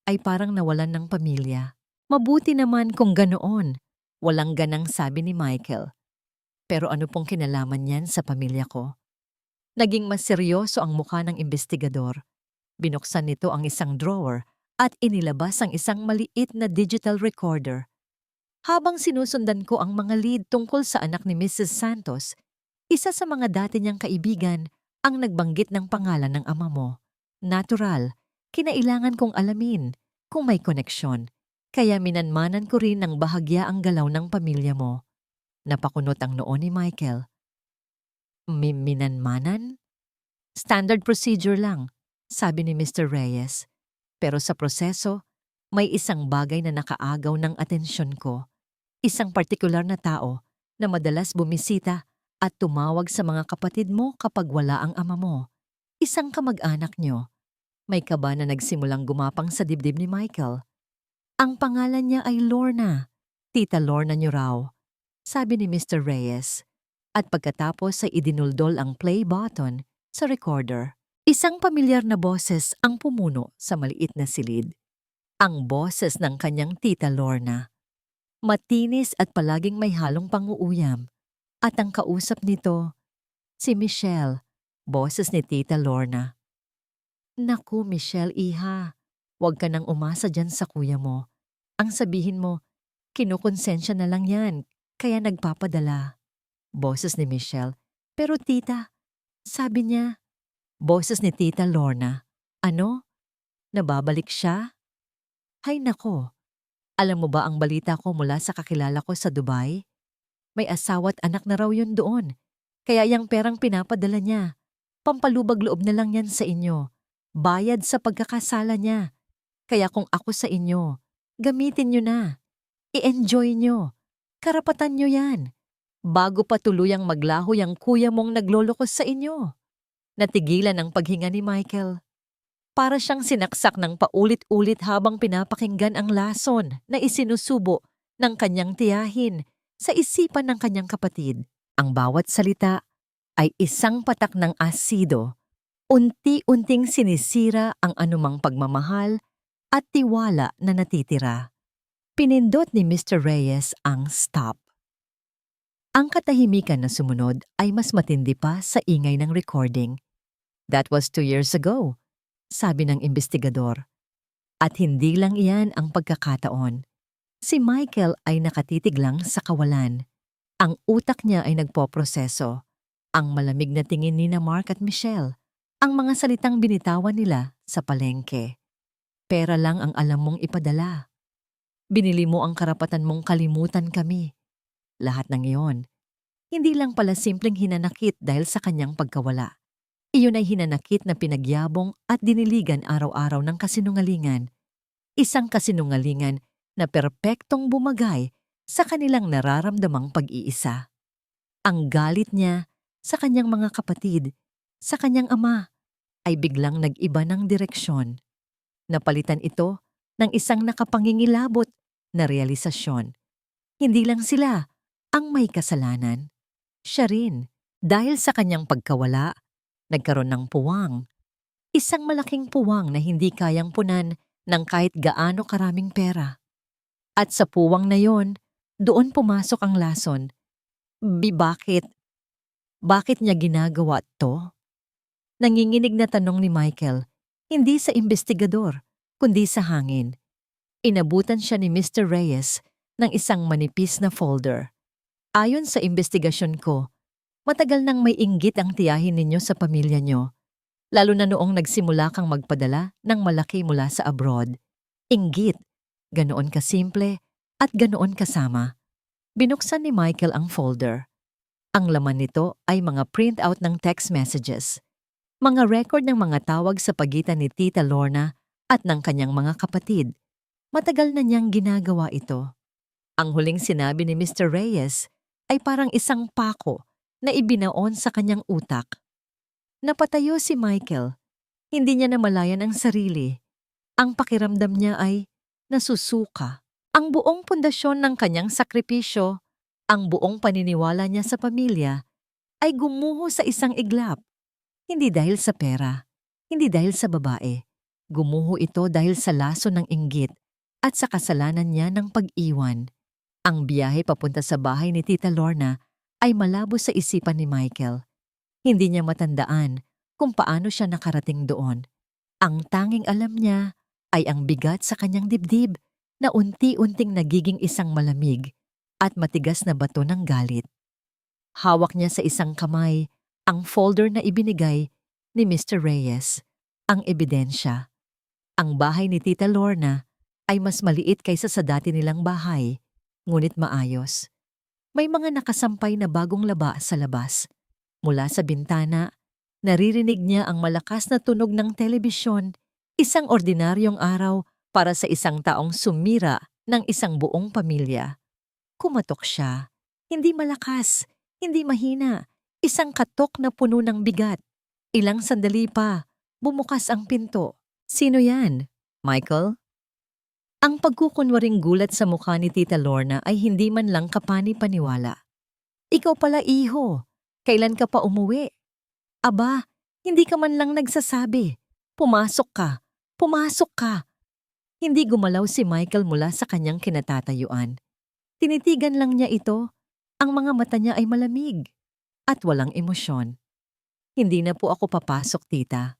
ay parang nawalan ng pamilya. Mabuti naman kung ganoon. Walang ganang sabi ni Michael. Pero ano pong kinalaman niyan sa pamilya ko? Naging mas seryoso ang mukha ng investigador. Binuksan nito ang isang drawer at inilabas ang isang maliit na digital recorder. Habang sinusundan ko ang mga lead tungkol sa anak ni Mrs. Santos, isa sa mga dati niyang kaibigan ang nagbanggit ng pangalan ng ama mo. Natural, kinailangan kong alamin kung may koneksyon. Kaya minanmanan ko rin ng bahagya ang galaw ng pamilya mo. Napakunot ang noo ni Michael. Minanmanan? Standard procedure lang, sabi ni Mr. Reyes. Pero sa proseso, may isang bagay na nakaagaw ng atensyon ko. Isang partikular na tao na madalas bumisita at tumawag sa mga kapatid mo kapag wala ang ama mo. Isang kamag-anak nyo. May kaba na nagsimulang gumapang sa dibdib ni Michael. Ang pangalan niya ay Lorna. Tita Lorna niyo raw, sabi ni Mr. Reyes. At pagkatapos ay idinuldol ang play button sa recorder. Isang pamilyar na boses ang pumuno sa maliit na silid. Ang boses ng kanyang tita Lorna. Matinis at palaging may halong panguuyam. At ang kausap nito, si Michelle, boses ni tita Lorna. Naku, Michelle, iha. Huwag ka nang umasa dyan sa kuya mo. Ang sabihin mo, kinukonsensya na lang yan, kaya nagpapadala. Boses ni Michelle. Pero tita, sabi niya. Boses ni tita Lorna. Ano? Nababalik siya? Hay nako. Alam mo ba ang balita ko mula sa kakilala ko sa Dubai? May asawa at anak na raw yun doon. Kaya yung perang pinapadala niya, pampalubag loob na lang yan sa inyo. Bayad sa pagkakasala niya. Kaya kung ako sa inyo, gamitin nyo na. I-enjoy nyo. Karapatan nyo yan. Bago pa tuluyang maglaho yung kuya mong naglolokos sa inyo. Natigilan ang paghinga ni Michael. Para siyang sinaksak ng paulit-ulit habang pinapakinggan ang lason na isinusubo ng kanyang tiyahin sa isipan ng kanyang kapatid. Ang bawat salita ay isang patak ng asido. Unti-unting sinisira ang anumang pagmamahal at tiwala na natitira. Pinindot ni Mr. Reyes ang stop. Ang katahimikan na sumunod ay mas matindi pa sa ingay ng recording. That was 2 years ago, sabi ng investigador. At hindi lang iyan ang pagkakataon. Si Michael ay nakatitig lang sa kawalan. Ang utak niya ay nagpoproseso. Ang malamig na tingin ni na Mark at Michelle. Ang mga salitang binitawan nila sa palengke. Pera lang ang alam mong ipadala. Binili mo ang karapatan mong kalimutan kami. Lahat ng iyon. Hindi lang pala simpleng hinanakit dahil sa kanyang pagkawala. Iyon ay hinanakit na pinagyabong at diniligan araw-araw ng kasinungalingan. Isang kasinungalingan na perpektong bumagay sa kanilang nararamdamang pag-iisa. Ang galit niya sa kanyang mga kapatid, sa kanyang ama, ay biglang nag-iba ng direksyon. Napalitan ito ng isang nakapangingilabot na realisasyon. Hindi lang sila ang may kasalanan. Siya rin, dahil sa kanyang pagkawala, nagkaroon ng puwang. Isang malaking puwang na hindi kayang punan ng kahit gaano karaming pera. At sa puwang na yon, doon pumasok ang lason. Bakit? Bakit niya ginagawa to? Nanginginig na tanong ni Michael, hindi sa investigador, kundi sa hangin. Inabutan siya ni Mr. Reyes ng isang manipis na folder. Ayon sa investigasyon ko, matagal nang may inggit ang tiyahin ninyo sa pamilya nyo, lalo na noong nagsimula kang magpadala ng malaki mula sa abroad. Inggit, ganoon kasimple at ganoon kasama. Binuksan ni Michael ang folder. Ang laman nito ay mga print-out ng text messages, mga record ng mga tawag sa pagitan ni Tita Lorna at ng kanyang mga kapatid. Matagal na niyang ginagawa ito. Ang huling sinabi ni Mr. Reyes ay parang isang pako na ibinaon sa kanyang utak. Napatayo si Michael. Hindi niya namalayan ang sarili. Ang pakiramdam niya ay nasusuka. Ang buong pundasyon ng kanyang sakripisyo, ang buong paniniwala niya sa pamilya, ay gumuho sa isang iglap. Hindi dahil sa pera, hindi dahil sa babae. Gumuho ito dahil sa laso ng inggit at sa kasalanan niya ng pag-iwan. Ang biyahe papunta sa bahay ni Tita Lorna ay malabo sa isipan ni Michael. Hindi niya matandaan kung paano siya nakarating doon. Ang tanging alam niya ay ang bigat sa kanyang dibdib na unti-unting nagiging isang malamig at matigas na bato ng galit. Hawak niya sa isang kamay ang folder na ibinigay ni Mr. Reyes, ang ebidensya. Ang bahay ni Tita Lorna ay mas maliit kaysa sa dati nilang bahay, ngunit maayos. May mga nakasampay na bagong laba sa labas. Mula sa bintana, naririnig niya ang malakas na tunog ng telebisyon, isang ordinaryong araw para sa isang taong sumira ng isang buong pamilya. Kumatok siya. Hindi malakas, hindi mahina. Isang katok na puno ng bigat. Ilang sandali pa, bumukas ang pinto. Sino yan? Michael? Ang pagkukunwaring gulat sa mukha ni Tita Lorna ay hindi man lang kapani-paniwala. Ikaw pala, iho. Kailan ka pa umuwi? Aba, hindi ka man lang nagsasabi. Pumasok ka. Pumasok ka. Hindi gumalaw si Michael mula sa kanyang kinatatayuan. Tinitigan lang niya ito. Ang mga mata niya ay malamig at walang emosyon. Hindi na po ako papasok, tita.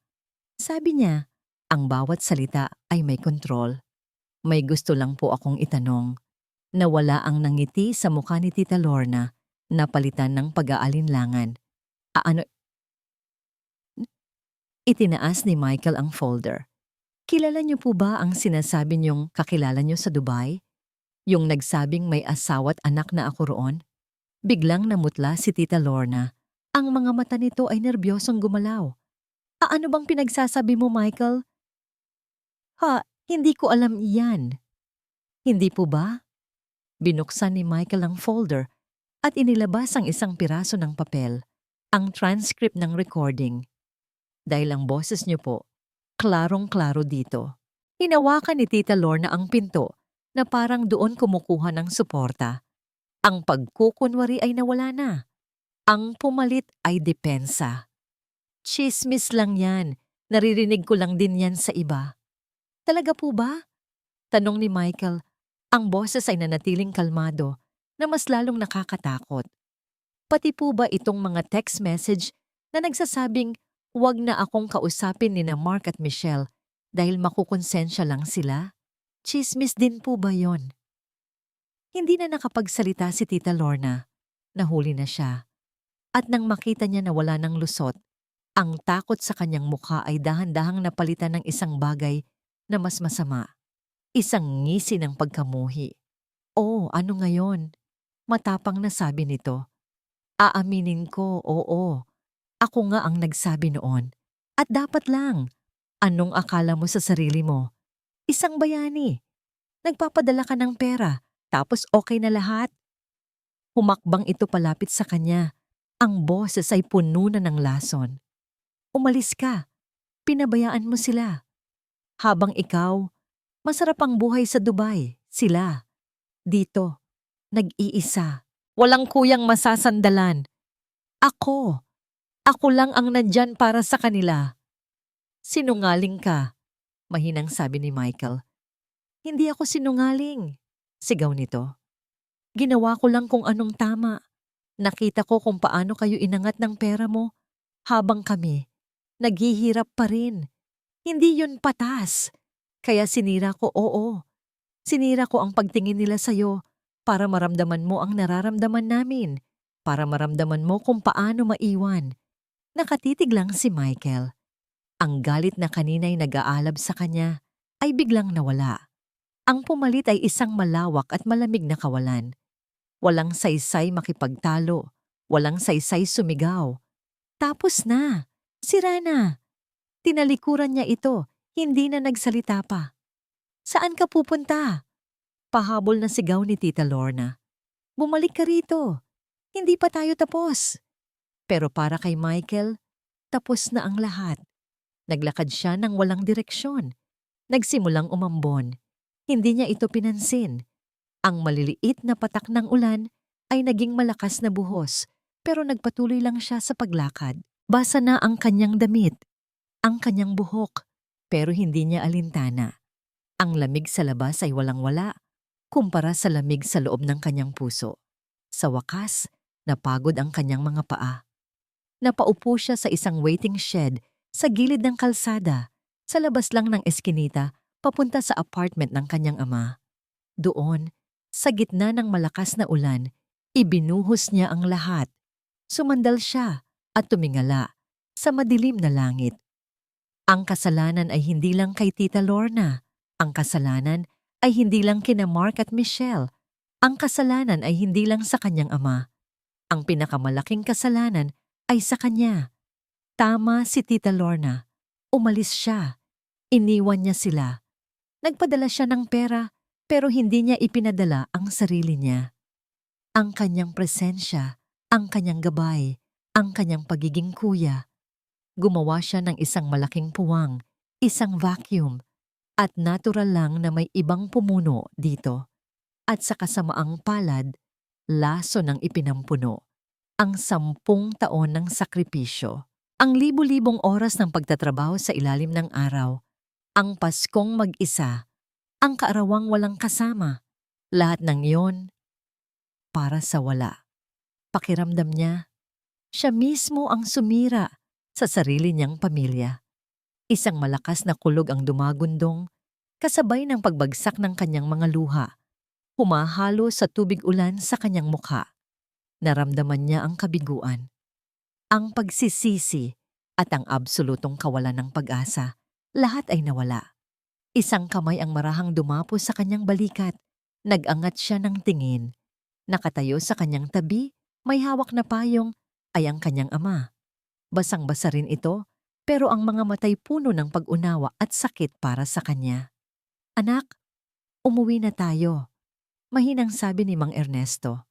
Sabi niya, ang bawat salita ay may kontrol. May gusto lang po akong itanong. Nawala ang nangiti sa mukha ni Tita Lorna na palitan ng pag-aalinlangan. Ano? Itinaas ni Michael ang folder. Kilala niyo po ba ang sinasabi niyong kakilala niyo sa Dubai? Yung nagsabing may asawa at anak na ako roon? Biglang namutla si Tita Lorna. Ang mga mata nito ay nerbyosong gumalaw. Ano bang pinagsasabi mo, Michael? Hindi ko alam iyan. Hindi po ba? Binuksan ni Michael ang folder at inilabas ang isang piraso ng papel, ang transcript ng recording. Dahil ang boses niyo po, klarong-klaro dito. Hinawakan ni Tita Lorna ang pinto na parang doon kumukuha ng suporta. Ang pagkukunwari ay nawala na. Ang pumalit ay depensa. Tsismis lang yan. Naririnig ko lang din yan sa iba. Talaga po ba? Tanong ni Michael. Ang boses ay nanatiling kalmado na mas lalong nakakatakot. Pati po ba itong mga text message na nagsasabing huwag na akong kausapin ni na Mark at Michelle dahil makukonsensya lang sila? Tsismis din po ba yon? Hindi na nakapagsalita si Tita Lorna. Nahuli na siya. At nang makita niya na wala ng lusot, ang takot sa kanyang mukha ay dahan-dahang napalitan ng isang bagay na mas masama. Isang ngisi ng pagkamuhi. Oh, ano ngayon? Matapang na sabi nito. Aaminin ko, oo. Ako nga ang nagsabi noon. At dapat lang. Anong akala mo sa sarili mo? Isang bayani. Nagpapadala ka ng pera, tapos okay na lahat. Humakbang ito palapit sa kanya. Ang boses ay puno na ng lason. Umalis ka. Pinabayaan mo sila. Habang ikaw, masarap ang buhay sa Dubai. Sila. Dito. Nag-iisa. Walang kuyang masasandalan. Ako. Ako lang ang nandyan para sa kanila. Sinungaling ka, mahinang sabi ni Michael. Hindi ako sinungaling, sigaw nito. Ginawa ko lang kung anong tama. Nakita ko kung paano kayo inangat ng pera mo habang kami naghihirap pa rin. Hindi yun patas. Kaya sinira ko, oo. Sinira ko ang pagtingin nila sa'yo para maramdaman mo ang nararamdaman namin. Para maramdaman mo kung paano maiwan. Nakatitig lang si Michael. Ang galit na kanina'y nag-aalab sa kanya ay biglang nawala. Ang pumalit ay isang malawak at malamig na kawalan. Walang saysay makipagtalo. Walang saysay sumigaw. Tapos na. Sira na. Tinalikuran niya ito. Hindi na nagsalita pa. Saan ka pupunta? Pahabol na sigaw ni Tita Lorna. Bumalik ka rito. Hindi pa tayo tapos. Pero para kay Michael, tapos na ang lahat. Naglakad siya ng walang direksyon. Nagsimulang umambon. Hindi niya ito pinansin. Ang maliliit na patak ng ulan ay naging malakas na buhos, pero nagpatuloy lang siya sa paglakad. Basa na ang kanyang damit, ang kanyang buhok, pero hindi niya alintana. Ang lamig sa labas ay walang-wala, kumpara sa lamig sa loob ng kanyang puso. Sa wakas, napagod ang kanyang mga paa. Napaupo siya sa isang waiting shed sa gilid ng kalsada, sa labas lang ng eskinita, papunta sa apartment ng kanyang ama. Doon, sa gitna ng malakas na ulan, ibinuhos niya ang lahat. Sumandal siya at tumingala sa madilim na langit. Ang kasalanan ay hindi lang kay Tita Lorna. Ang kasalanan ay hindi lang kina Mark at Michelle. Ang kasalanan ay hindi lang sa kanyang ama. Ang pinakamalaking kasalanan ay sa kanya. Tama si Tita Lorna. Umalis siya. Iniwan niya sila. Nagpadala siya ng pera pero hindi niya ipinadala ang sarili niya. Ang kanyang presensya, ang kanyang gabay, ang kanyang pagiging kuya. Gumawa siya ng isang malaking puwang, isang vacuum, at natural lang na may ibang pumuno dito. At sa kasamaang palad, laso ng ipinampuno. Ang 10 taon ng sakripisyo. Ang libu-libong oras ng pagtatrabaho sa ilalim ng araw. Ang Paskong mag-isa. Ang kaarawang walang kasama. Lahat ng iyon para sa wala. Pakiramdam niya, siya mismo ang sumira sa sarili niyang pamilya. Isang malakas na kulog ang dumagundong, kasabay ng pagbagsak ng kanyang mga luha. Humahalo sa tubig ulan sa kanyang mukha. Naramdaman niya ang kabiguan, ang pagsisisi at ang absolutong kawalan ng pag-asa. Lahat ay nawala. Isang kamay ang marahang dumapo sa kanyang balikat. Nag-angat siya ng tingin. Nakatayo sa kanyang tabi May hawak na payong ay ang kanyang ama. Basang-basa rin ito, pero ang mga matay puno ng pag-unawa at sakit para sa kanya. Anak, umuwi na tayo. Mahinang sabi ni Mang Ernesto.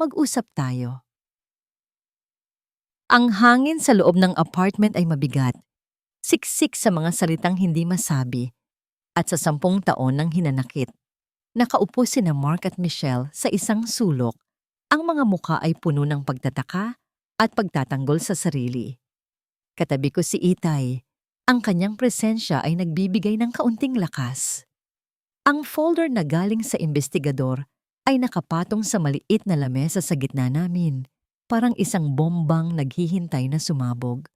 Mag-usap tayo. Ang hangin sa loob ng apartment ay mabigat. Siksik sa mga salitang hindi masabi. At sa 10 taon ng hinanakit. Nakaupo sina Mark at Michelle sa isang sulok. Ang mga mukha ay puno ng pagtataka at pagtatanggol sa sarili. Katabi ko si Itay. Ang kanyang presensya ay nagbibigay ng kaunting lakas. Ang folder na galing sa investigador ay nakapatong sa maliit na lamesa sa gitna namin, parang isang bombang naghihintay na sumabog.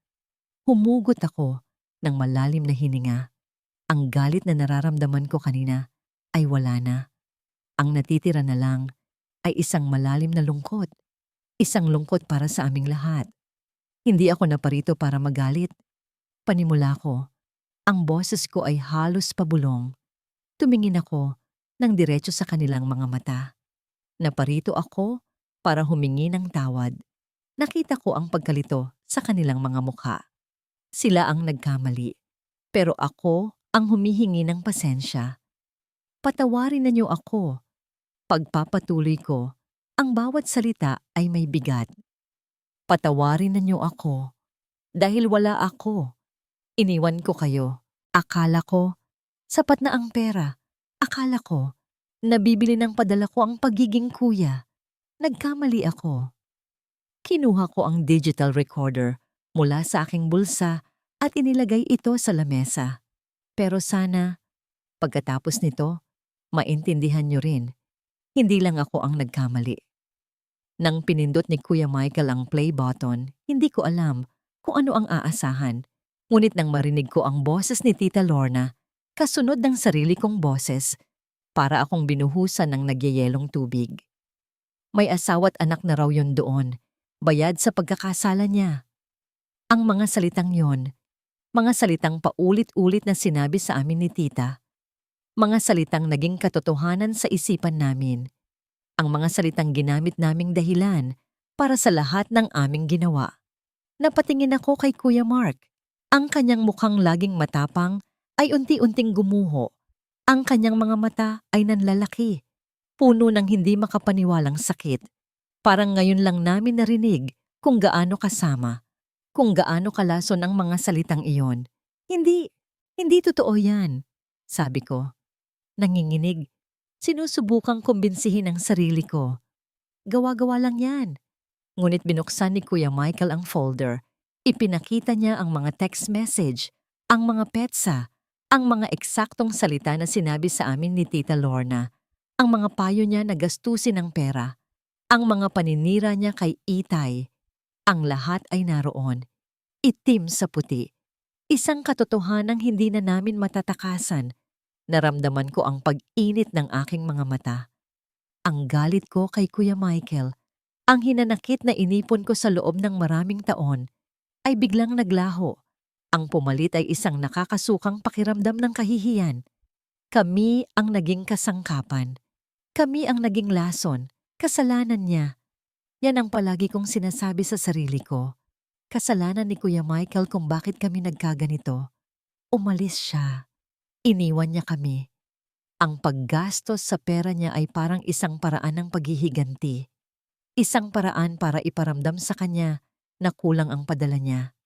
Humugot ako ng malalim na hininga. Ang galit na nararamdaman ko kanina ay wala na. Ang natitira na lang ay isang malalim na lungkot. Isang lungkot para sa aming lahat. Hindi ako naparito para magalit. Panimula ko, ang boses ko ay halos pabulong. Tumingin ako ng diretso sa kanilang mga mata. Naparito ako para humingi ng tawad. Nakita ko ang pagkalito sa kanilang mga mukha. Sila ang nagkamali, pero ako ang humihingi ng pasensya. Patawarin na niyo ako. Pagpapatuloy ko, ang bawat salita ay may bigat. Patawarin na niyo ako. Dahil wala ako. Iniwan ko kayo. Akala ko, sapat na ang pera. Akala ko, nabibili ng padala ko ang pagiging kuya. Nagkamali ako. Kinuha ko ang digital recorder mula sa aking bulsa at inilagay ito sa lamesa. Pero sana, pagkatapos nito, maintindihan niyo rin, hindi lang ako ang nagkamali. Nang pinindot ni Kuya Michael ang play button, hindi ko alam kung ano ang aasahan. Ngunit nang marinig ko ang boses ni Tita Lorna, kasunod ng sarili kong boses, para akong binuhusan ng nagyayelong tubig. May asawa't anak na raw yun doon, bayad sa pagkakasala niya. Ang mga salitang yon, mga salitang paulit-ulit na sinabi sa amin ni Tita, mga salitang naging katotohanan sa isipan namin, ang mga salitang ginamit naming dahilan para sa lahat ng aming ginawa. Napatingin ako kay Kuya Mark. Ang kanyang mukhang laging matapang ay unti-unting gumuho. Ang kanyang mga mata ay nanlalaki, puno ng hindi makapaniwalang sakit. Parang ngayon lang namin narinig kung gaano kasama, kung gaano kalason ang mga salitang iyon. Hindi totoo yan, sabi ko. Nanginginig, sinusubukang kumbinsihin ang sarili ko. Gawa-gawa lang yan. Ngunit binuksan ni Kuya Michael ang folder. Ipinakita niya ang mga text message, ang mga petsa, ang mga eksaktong salita na sinabi sa amin ni Tita Lorna, ang mga payo niya na gastusin ng pera, ang mga paninira niya kay Itay. Ang lahat ay naroon, itim sa puti. Isang katotohanang hindi na namin matatakasan. Naramdaman ko ang pag-init ng aking mga mata. Ang galit ko kay Kuya Michael, ang hinanakit na inipon ko sa loob ng maraming taon, ay biglang naglaho. Ang pumalit ay isang nakakasukang pakiramdam ng kahihiyan. Kami ang naging kasangkapan. Kami ang naging lason. Kasalanan niya. Yan ang palagi kong sinasabi sa sarili ko. Kasalanan ni Kuya Michael kung bakit kami nagkaganito. Umalis siya. Iniwan niya kami. Ang paggastos sa pera niya ay parang isang paraan ng paghihiganti. Isang paraan para iparamdam sa kanya na kulang ang padala niya.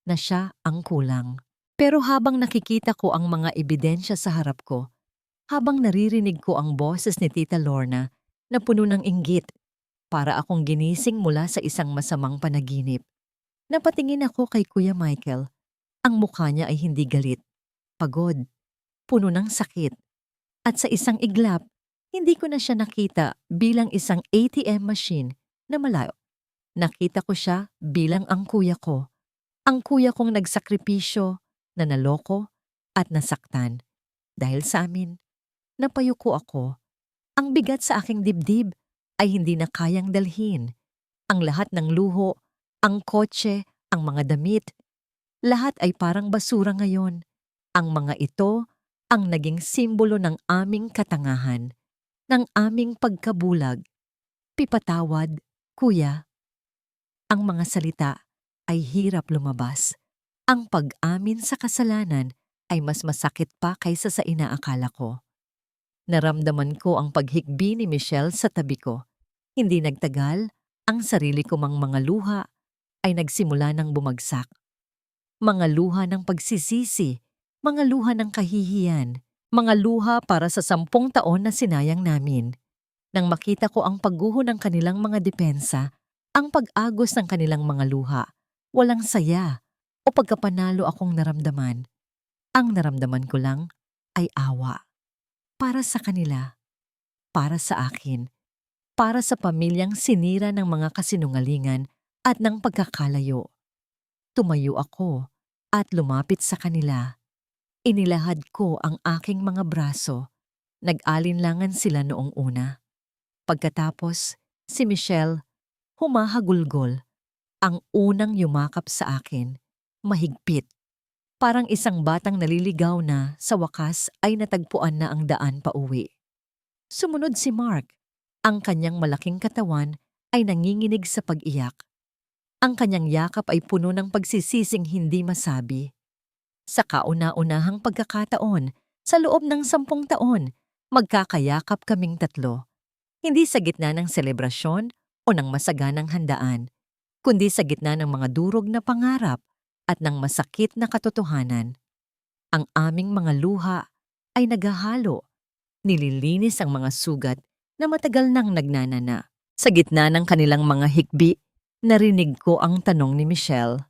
Na siya ang kulang. Pero habang nakikita ko ang mga ebidensya sa harap ko, habang naririnig ko ang boses ni Tita Lorna na puno ng inggit, para akong ginising mula sa isang masamang panaginip. Napatingin ako kay Kuya Michael. Ang mukha niya ay hindi galit, pagod, puno ng sakit. At sa isang iglap, hindi ko na siya nakita bilang isang ATM machine na malayo. Nakita ko siya bilang ang kuya ko. Ang kuya kong nagsakripisyo, na naloko at nasaktan. Dahil sa amin, napayuko ako. Ang bigat sa aking dibdib ay hindi na kayang dalhin. Ang lahat ng luho, ang kotse, ang mga damit, lahat ay parang basura ngayon. Ang mga ito ang naging simbolo ng aming katangahan, ng aming pagkabulag. Pipatawad, kuya. Ang mga salita ay hirap lumabas. Ang pag-amin sa kasalanan ay mas masakit pa kaysa sa inaakala ko. Naramdaman ko ang paghikbi ni Michelle sa tabi ko. Hindi nagtagal, ang sarili ko mang mga luha ay nagsimula ng bumagsak. Mga luha ng pagsisisi, mga luha ng kahihiyan, mga luha para sa 10 taon na sinayang namin. Nang makita ko ang pagguho ng kanilang mga depensa, ang pag-agos ng kanilang mga luha, walang saya o pagkapanalo akong naramdaman. Ang naramdaman ko lang ay awa. Para sa kanila, para sa akin, para sa pamilyang sinira ng mga kasinungalingan at ng pagkakalayo. Tumayo ako at lumapit sa kanila. Inilahad ko ang aking mga braso. Nag-alinlangan sila noong una. Pagkatapos, si Michelle, humahagulgol, ang unang yumakap sa akin, mahigpit. Parang isang batang naliligaw na sa wakas ay natagpuan na ang daan pauwi. Sumunod si Mark. Ang kanyang malaking katawan ay nanginginig sa pag-iyak. Ang kanyang yakap ay puno ng pagsisising hindi masabi. Sa kauna-unahang pagkakataon, sa loob ng 10 taon, magkakayakap kaming tatlo. Hindi sa gitna ng selebrasyon o ng masaganang handaan, kundi sa gitna ng mga durog na pangarap at ng masakit na katotohanan. Ang aming mga luha ay naghahalo, nililinis ang mga sugat na matagal nang nagnanana. Sa gitna ng kanilang mga hikbi, narinig ko ang tanong ni Michelle.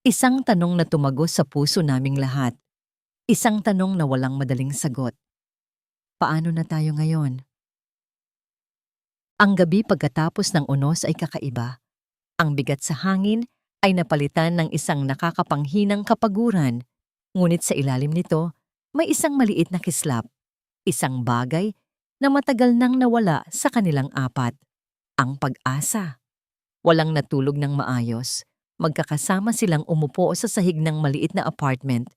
Isang tanong na tumagos sa puso naming lahat. Isang tanong na walang madaling sagot. Paano na tayo ngayon? Ang gabi pagkatapos ng unos ay kakaiba. Ang bigat sa hangin ay napalitan ng isang nakakapanghinang kapaguran, ngunit sa ilalim nito, may isang maliit na kislap. Isang bagay na matagal nang nawala sa kanilang apat. Ang pag-asa. Walang natulog ng maayos. Magkakasama silang umupo sa sahig ng maliit na apartment.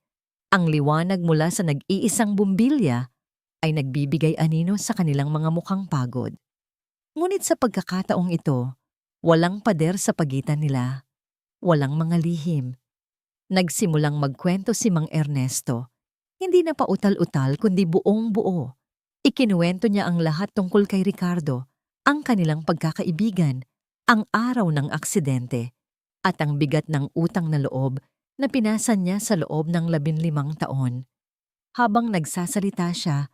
Ang liwanag mula sa nag-iisang bumbilya ay nagbibigay anino sa kanilang mga mukhang pagod. Ngunit sa pagkakataong ito, walang pader sa pagitan nila. Walang mga lihim. Nagsimulang magkwento si Mang Ernesto. Hindi na pautal-utal kundi buong buo. Ikinuwento niya ang lahat tungkol kay Ricardo, ang kanilang pagkakaibigan, ang araw ng aksidente, at ang bigat ng utang na loob na pinasan niya sa loob ng 15 taon. Habang nagsasalita siya,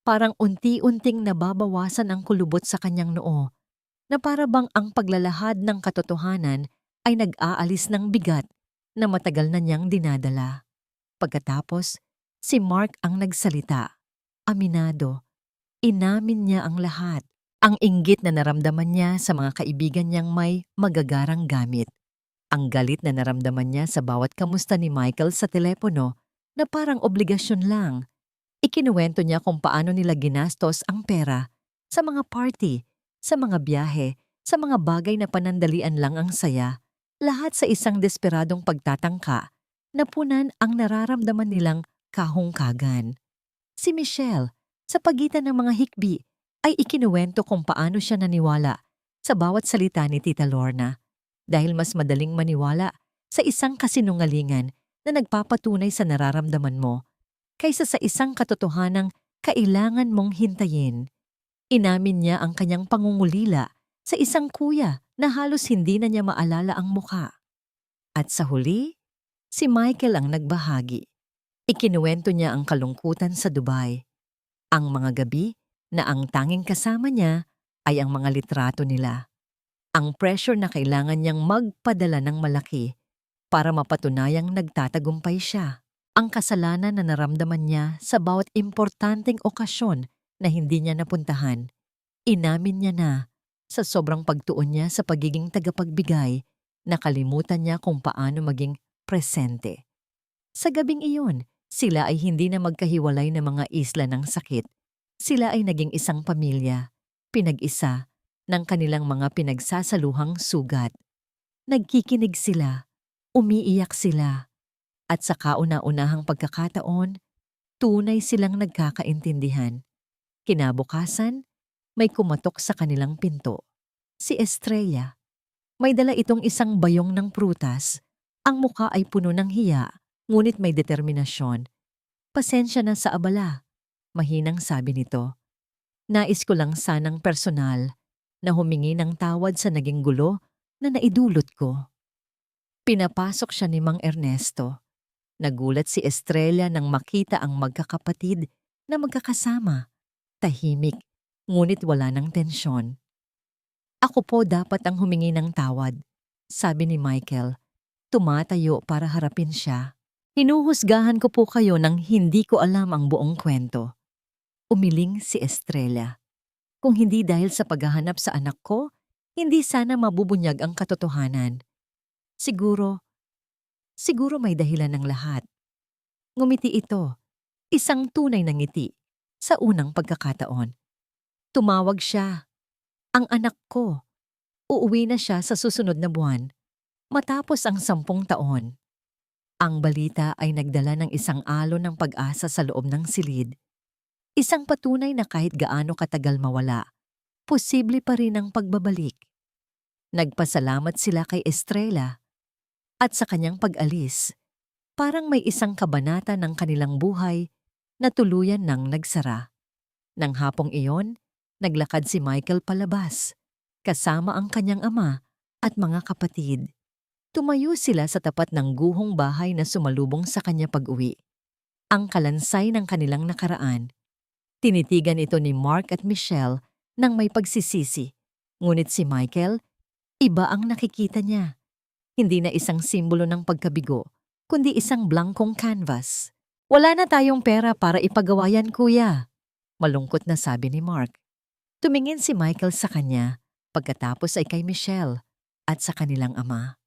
parang unti-unting nababawasan ang kulubot sa kanyang noo, na para bang ang paglalahad ng katotohanan ay nag-aalis ng bigat na matagal na niyang dinadala. Pagkatapos, si Mark ang nagsalita. Aminado. Inamin niya ang lahat. Ang inggit na naramdaman niya sa mga kaibigan niyang may magagarang gamit. Ang galit na naramdaman niya sa bawat kamusta ni Michael sa telepono na parang obligasyon lang. Ikinuwento niya kung paano nila ginastos ang pera sa mga party, sa mga biyahe, sa mga bagay na panandalian lang ang saya, lahat sa isang desperadong pagtatangka na punan ang nararamdaman nilang kahungkagan. Si Michelle, sa pagitan ng mga hikbi, ay ikinuwento kung paano siya naniwala sa bawat salita ni Tita Lorna dahil mas madaling maniwala sa isang kasinungalingan na nagpapatunay sa nararamdaman mo kaysa sa isang katotohanang kailangan mong hintayin. Inamin niya ang kanyang pangungulila sa isang kuya na halos hindi na niya maalala ang muka. At sa huli, si Michael ang nagbahagi. Ikinuwento niya ang kalungkutan sa Dubai. Ang mga gabi na ang tanging kasama niya ay ang mga litrato nila. Ang pressure na kailangan niyang magpadala ng malaki para mapatunayang nagtatagumpay siya. Ang kasalanan na naramdaman niya sa bawat importanteng okasyon na hindi niya napuntahan. Inamin niya na sa sobrang pagtuon niya sa pagiging tagapagbigay, nakalimutan niya kung paano maging presente. Sa gabing iyon, sila ay hindi na magkahiwalay na mga isla ng sakit. Sila ay naging isang pamilya, pinag-isa ng kanilang mga pinagsasaluhang sugat. Nagkikinig sila, umiiyak sila, at sa kauna-unahang pagkakataon, tunay silang nagkakaintindihan. Kinabukasan, may kumatok sa kanilang pinto. Si Estrella. May dala itong isang bayong ng prutas. Ang muka ay puno ng hiya, ngunit may determinasyon. Pasensya na sa abala, mahinang sabi nito. Nais ko lang sanang personal na humingi ng tawad sa naging gulo na naidulot ko. Pinapasok siya ni Mang Ernesto. Nagulat si Estrella nang makita ang magkakapatid na magkakasama. Tahimik, ngunit wala ng tensyon. Ako po dapat ang humingi ng tawad, sabi ni Michael. Tumatayo para harapin siya. Hinuhusgahan ko po kayo nang hindi ko alam ang buong kwento. Umiling si Estrella. Kung hindi dahil sa paghahanap sa anak ko, hindi sana mabubunyag ang katotohanan. Siguro may dahilan ng lahat. Ngumiti ito, isang tunay na ngiti, sa unang pagkakataon. Tumawag siya. Ang anak ko. Uuwi na siya sa susunod na buwan, matapos ang 10 taon. Ang balita ay nagdala ng isang alon ng pag-asa sa loob ng silid. Isang patunay na kahit gaano katagal mawala, posible pa rin ang pagbabalik. Nagpasalamat sila kay Estrella at sa kanyang pag-alis, parang may isang kabanata ng kanilang buhay na tuluyan nang nagsara. Nang hapong iyon, naglakad si Michael palabas, kasama ang kanyang ama at mga kapatid. Tumayo sila sa tapat ng guhong bahay na sumalubong sa kanya pag-uwi. Ang kalansay ng kanilang nakaraan. Tinitigan ito ni Mark at Michelle nang may pagsisisi. Ngunit si Michael, iba ang nakikita niya. Hindi na isang simbolo ng pagkabigo, kundi isang blankong canvas. Wala na tayong pera para ipagawa yan, kuya. Malungkot na sabi ni Mark. Tumingin si Michael sa kanya, pagkatapos ay kay Michelle at sa kanilang ama.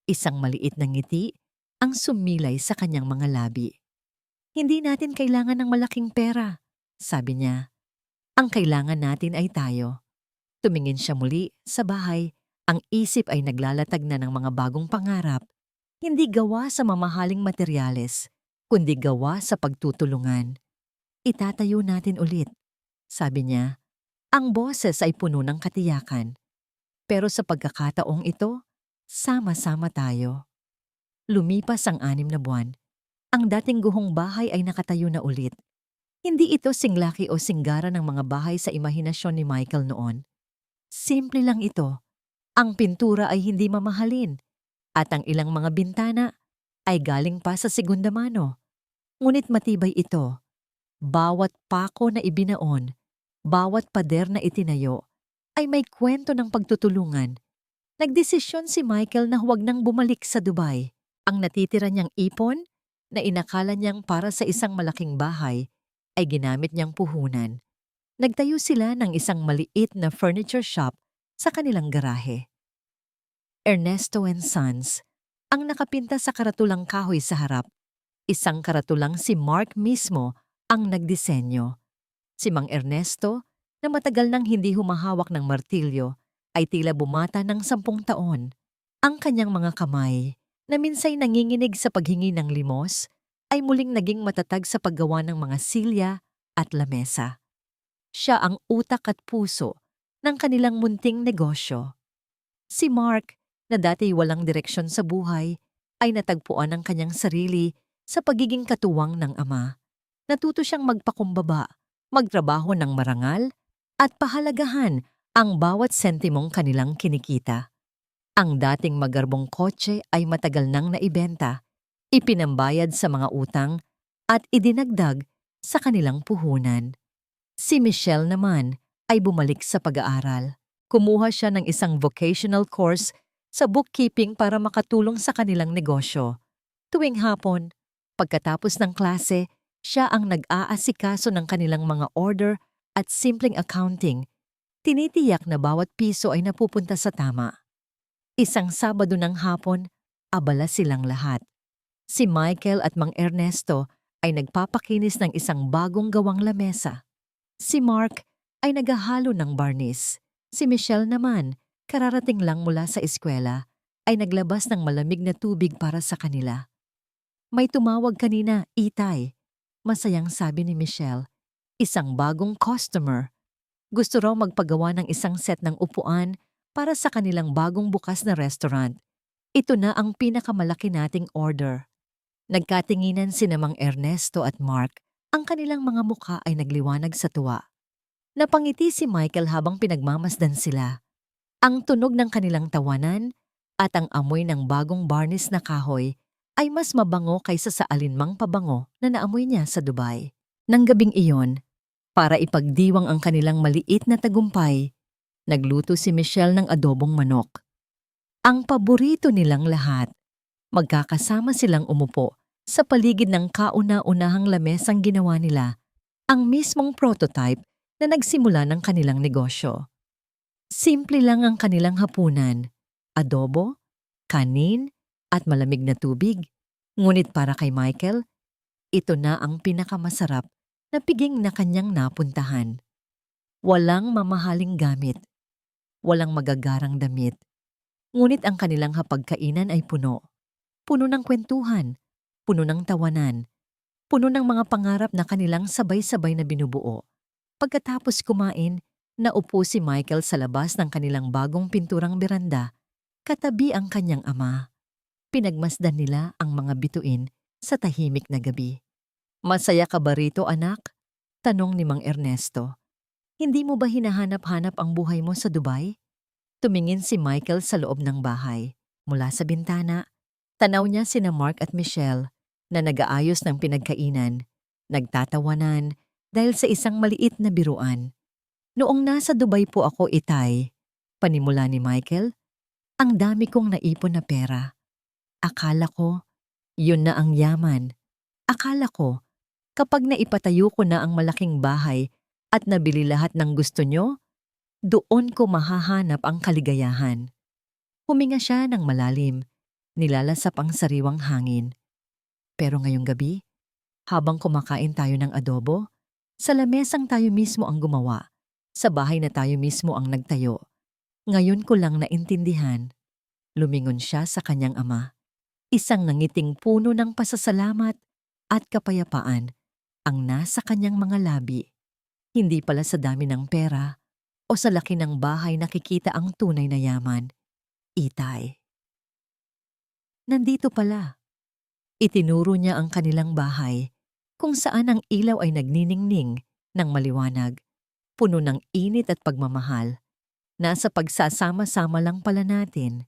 Isang maliit na ngiti ang sumilay sa kanyang mga labi. Hindi natin kailangan ng malaking pera, sabi niya. Ang kailangan natin ay tayo. Tumingin siya muli sa bahay, ang isip ay naglalatag na ng mga bagong pangarap, hindi gawa sa mamahaling materyales, kundi gawa sa pagtutulungan. Itatayo natin ulit, sabi niya. Ang boses ay puno ng katiyakan. Pero sa pagkakataong ito, sama-sama tayo. Lumipas ang 6 na buwan. Ang dating guhong bahay ay nakatayo na ulit. Hindi ito singlaki o singgara ng mga bahay sa imahinasyon ni Michael noon. Simple lang ito. Ang pintura ay hindi mamahalin at ang ilang mga bintana ay galing pa sa segunda mano. Ngunit matibay ito. Bawat pako na ibinaon, bawat pader na itinayo, ay may kwento ng pagtutulungan. Nagdesisyon si Michael na huwag nang bumalik sa Dubai. Ang natitira niyang ipon, na inakala niyang para sa isang malaking bahay, ay ginamit niyang puhunan. Nagtayo sila ng isang maliit na furniture shop sa kanilang garahe. Ernesto and Sons, ang nakapinta sa karatulang kahoy sa harap. Isang karatulang si Mark mismo ang nagdisenyo. Si Mang Ernesto, na matagal nang hindi humahawak ng martilyo, ay tila bumata ng 10 taon. Ang kanyang mga kamay, na minsay nanginginig sa paghingi ng limos, ay muling naging matatag sa paggawa ng mga silya at lamesa. Siya ang utak at puso ng kanilang munting negosyo. Si Mark, na dati walang direksyon sa buhay, ay natagpuan ang kanyang sarili sa pagiging katuwang ng ama. Natuto siyang magpakumbaba, magtrabaho ng marangal, at pahalagahan ang bawat sentimong kanilang kinikita. Ang dating magarbong kotse ay matagal nang naibenta, ipinambayad sa mga utang, at idinagdag sa kanilang puhunan. Si Michelle naman ay bumalik sa pag-aaral. Kumuha siya ng isang vocational course sa bookkeeping para makatulong sa kanilang negosyo. Tuwing hapon, pagkatapos ng klase, siya ang nag-aasikaso ng kanilang mga order at simpleng accounting. Tinitiyak na bawat piso ay napupunta sa tama. Isang Sabado ng hapon, abala silang lahat. Si Michael at Mang Ernesto ay nagpapakinis ng isang bagong gawang lamesa. Si Mark ay naghahalo ng barnis. Si Michelle naman, kararating lang mula sa eskwela, ay naglabas ng malamig na tubig para sa kanila. May tumawag kanina, Itay. Masayang sabi ni Michelle, isang bagong customer. Gusto raw magpagawa ng isang set ng upuan para sa kanilang bagong bukas na restaurant. Ito na ang pinakamalaki nating order. Nagkatinginan sina Mang Ernesto at Mark. Ang kanilang mga mukha ay nagliwanag sa tuwa. Napangiti si Michael habang pinagmamasdan sila. Ang tunog ng kanilang tawanan at ang amoy ng bagong varnish na kahoy ay mas mabango kaysa sa alinmang pabango na naamoy niya sa Dubai. Nang gabing iyon, para ipagdiwang ang kanilang maliit na tagumpay, nagluto si Michelle ng adobong manok. Ang paborito nilang lahat. Magkakasama silang umupo sa paligid ng kauna-unahang lamesang ginawa nila, ang mismong prototype na nagsimula ng kanilang negosyo. Simple lang ang kanilang hapunan, adobo, kanin, at malamig na tubig. Ngunit para kay Michael, ito na ang pinakamasarap na piging na kanyang napuntahan. Walang mamahaling gamit, walang magagarang damit. Ngunit ang kanilang hapagkainan ay puno. Puno ng kwentuhan, puno ng tawanan, puno ng mga pangarap na kanilang sabay-sabay na binubuo. Pagkatapos kumain, naupo si Michael sa labas ng kanilang bagong pinturang beranda, katabi ang kanyang ama. Pinagmasdan nila ang mga bituin sa tahimik na gabi. "Masaya ka ba rito, anak?" tanong ni Mang Ernesto. "Hindi mo ba hinahanap-hanap ang buhay mo sa Dubai?" Tumingin si Michael sa loob ng bahay. Mula sa bintana, tanaw niya sina Mark at Michelle na nag-aayos ng pinagkainan, nagtatawanan dahil sa isang maliit na biruan. "Noong nasa Dubai po ako, Itay," panimula ni Michael, "ang dami kong naipon na pera. Akala ko, yun na ang yaman. Akala ko, kapag naipatayo ko na ang malaking bahay at nabili lahat ng gusto nyo, doon ko mahahanap ang kaligayahan." Huminga siya ng malalim, nilalasap ang sariwang hangin. Pero ngayong gabi, habang kumakain tayo ng adobo, sa lamesang tayo mismo ang gumawa, sa bahay na tayo mismo ang nagtayo. Ngayon ko lang naintindihan. Lumingon siya sa kanyang ama. Isang nangiting puno ng pasasalamat at kapayapaan ang nasa kanyang mga labi. Hindi pala sa dami ng pera o sa laki ng bahay nakikita ang tunay na yaman. Itay. Nandito pala. Itinuro niya ang kanilang bahay kung saan ang ilaw ay nagniningning ng maliwanag, puno ng init at pagmamahal. Nasa pagsasama-sama lang pala natin.